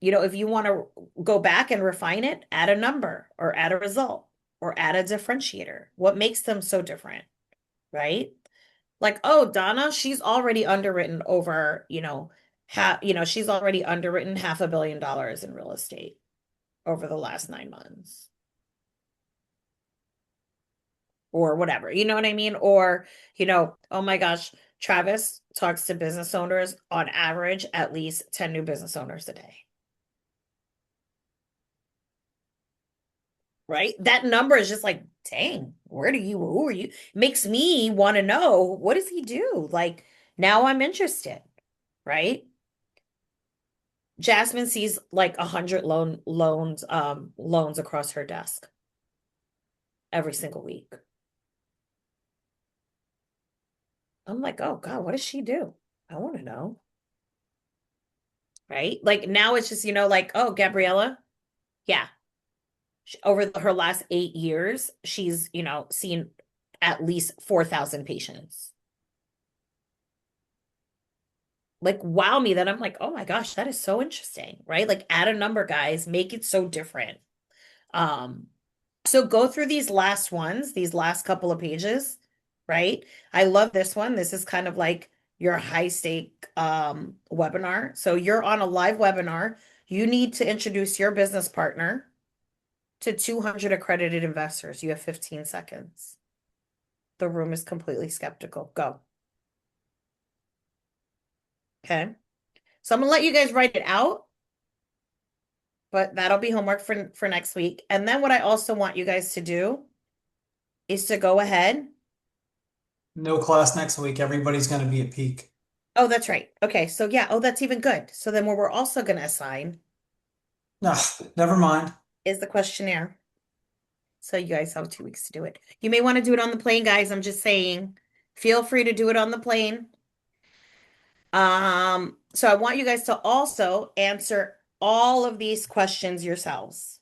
Speaker 2: if you want to go back and refine it, add a number or add a result or add a differentiator. What makes them so different? Right? Like, oh, Donna, she's already underwritten over, she's already underwritten $500 million in real estate over the last 9 months or whatever, you know what I mean? Or, oh my gosh, Travis talks to business owners on average at least 10 new business owners a day. right? That number is just like, dang, who are you? Makes me want to know, what does he do? Like, now I'm interested, right? Jasmine sees like 100 loans across her desk every single week. I'm like, oh God, what does she do? I want to know. Right? Like now it's just, like, oh, Gabriella, yeah. Over her last 8 years, she's, seen at least 4,000 patients. Like, wow me, that I'm like, oh my gosh, that is so interesting, right? Like add a number, guys, make it so different. Um, so go through these last ones, these last couple of pages, right? I love this one. This is kind of like your high stake webinar. So you're on a live webinar. You need to introduce your business partner to 200 accredited investors. You have 15 seconds. The room is completely skeptical. Go. Okay. So I'm gonna let you guys write it out, but that'll be homework for next week. And then what I also want you guys to do is to go ahead.
Speaker 3: No class next week. Everybody's going to be at peak.
Speaker 2: Oh, that's right. Okay. So yeah, oh, that's even good. So then what we're also gonna assign
Speaker 3: No, never mind.
Speaker 2: is the questionnaire. So you guys have 2 weeks to do it. You may want to do it on the plane, guys. I'm just saying, feel free to do it on the plane. So I want you guys to also answer all of these questions yourselves.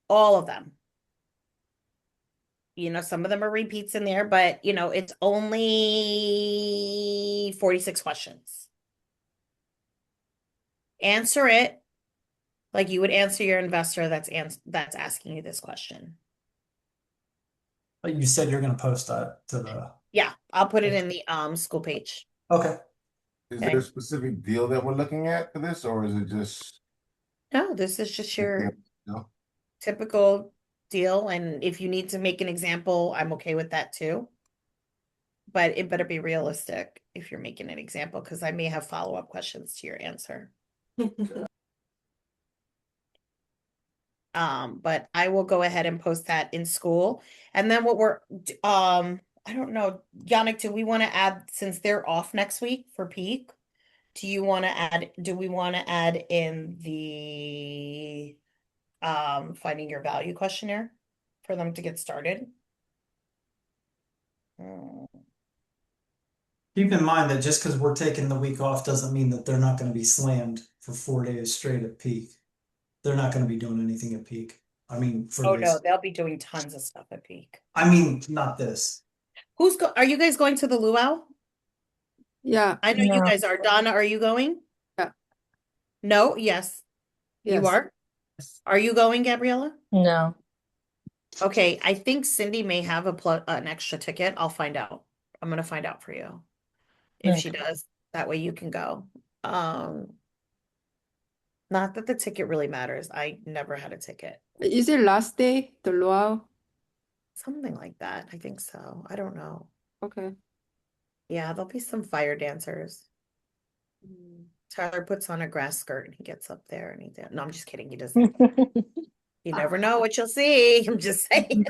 Speaker 2: All of them. Some of them are repeats in there, but it's only 46 questions. Answer it like you would answer your investor that's asking you this question.
Speaker 3: But you said you're going to post that to the.
Speaker 2: Yeah, I'll put it in the school page.
Speaker 3: Okay.
Speaker 1: Is
Speaker 2: Okay.
Speaker 1: there a specific deal that we're looking at for this, or is it just
Speaker 2: No, this is just your
Speaker 1: no?
Speaker 2: typical deal. And if you need to make an example, I'm okay with that too. But it better be realistic if you're making an example, because I may have follow-up questions to your answer. But I will go ahead and post that in school. And then I don't know, Yannick, do we want to add, since they're off next week for peak, do we want to add in the finding your value questionnaire for them to get started?
Speaker 3: Keep in mind that just because we're taking the week off doesn't mean that they're not going to be slammed for 4 days straight at peak. They're not going to be doing anything at peak. I mean, for
Speaker 2: Oh
Speaker 3: this.
Speaker 2: no, they'll be doing tons of stuff at peak.
Speaker 3: I mean, not this.
Speaker 2: Are you guys going to the luau?
Speaker 5: Yeah,
Speaker 2: I know you
Speaker 4: No.
Speaker 2: guys are. Donna, are you going?
Speaker 5: yeah,
Speaker 2: No? Yes. You
Speaker 5: yes.
Speaker 2: are? Are you going, Gabriella?
Speaker 4: No.
Speaker 2: Okay, I think Cindy may have an extra ticket. I'll find out. I'm gonna find out for you if she
Speaker 4: Okay.
Speaker 2: does. That way you can go. Not that the ticket really matters. I never had a ticket.
Speaker 5: Is it last day, the luau?
Speaker 2: Something like that. I think so. I don't know.
Speaker 5: Okay.
Speaker 2: Yeah, there'll be some fire dancers. Tyler puts on a grass skirt and he gets up there and no, I'm just kidding. He doesn't. You never know what you'll see. I'm just saying.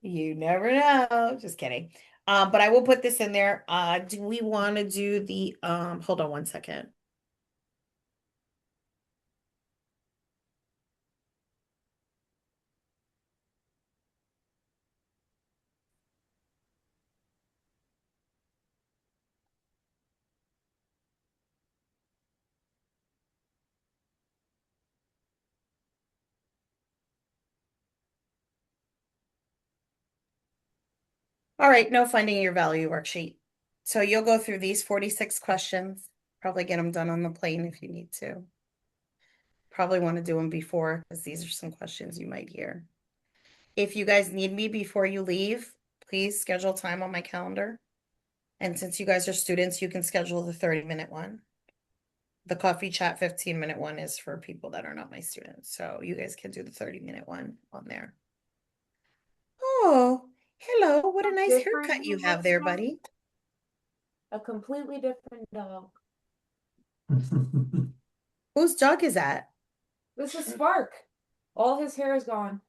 Speaker 2: You never know. Just kidding. But I will put this in there. Do we want to do the hold on one second. All right, no finding your value worksheet. So you'll go through these 46 questions, probably get them done on the plane if you need to. Probably want to do them before, because these are some questions you might hear. If you guys need me before you leave, please schedule time on my calendar. And since you guys are students, you can schedule the 30-minute one. The coffee chat 15-minute one is for people that are not my students. So you guys can do the 30-minute one on there. Oh, hello. What a nice
Speaker 6: Different
Speaker 2: haircut you
Speaker 6: who
Speaker 2: have
Speaker 6: looks
Speaker 2: there,
Speaker 6: like
Speaker 2: buddy.
Speaker 6: a completely different dog.
Speaker 2: Whose dog is that?
Speaker 6: This is Spark. All his hair is gone.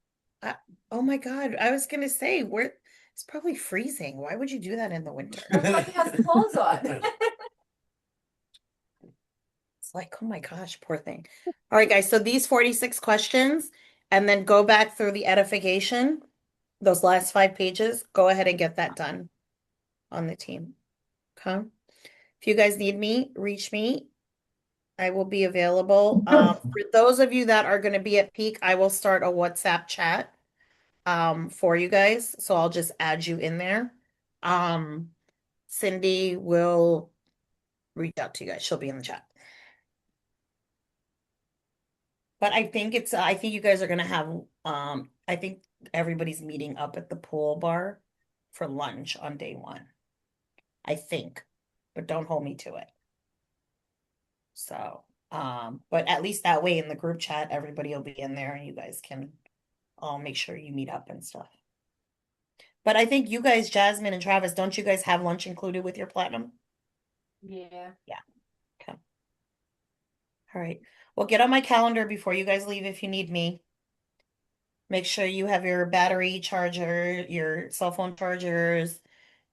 Speaker 2: Oh my God, I was gonna say it's probably freezing. Why would you do that in the winter?
Speaker 6: That's why he has clothes on.
Speaker 2: It's like, oh my gosh, poor thing. All right, guys, so these 46 questions, and then go back through the edification, those last 5 pages, go ahead and get that done on the team. Okay. If you guys need me, reach me. I will be available. For those of you that are going to be at peak, I will start a WhatsApp chat for you guys. So I'll just add you in there. Cindy will reach out to you guys. She'll be in the chat. But I think you guys are gonna have I think everybody's meeting up at the pool bar for lunch on day 1. I think, but don't hold me to it. So, but at least that way in the group chat, everybody will be in there and you guys can all make sure you meet up and stuff. But I think you guys, Jasmine and Travis, don't you guys have lunch included with your platinum?
Speaker 6: Yeah.
Speaker 2: Yeah. Okay. All right. Well, get on my calendar before you guys leave if you need me. Make sure you have your battery charger, your cell phone chargers,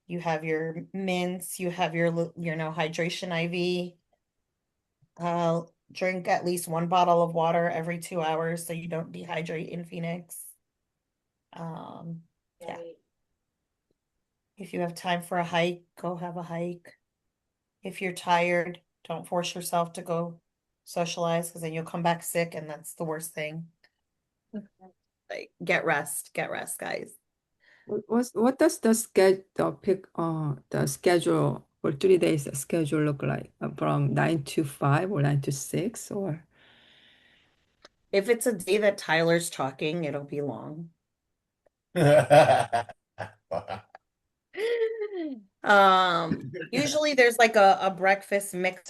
Speaker 2: you have your mints, you have your hydration IV. Drink at least 1 bottle of water every 2 hours so you don't dehydrate in Phoenix. Yeah.
Speaker 6: Right.
Speaker 2: If you have time for a hike, go have a hike. If you're tired, don't force yourself to go socialize because then you'll come back sick and that's the worst thing. Like, get rest, guys.
Speaker 5: What does the schedule for 3 days schedule look like? From 9 to 5 or 9 to 6 or?
Speaker 2: If it's a day that Tyler's talking, it'll be long. Usually there's like a breakfast mixer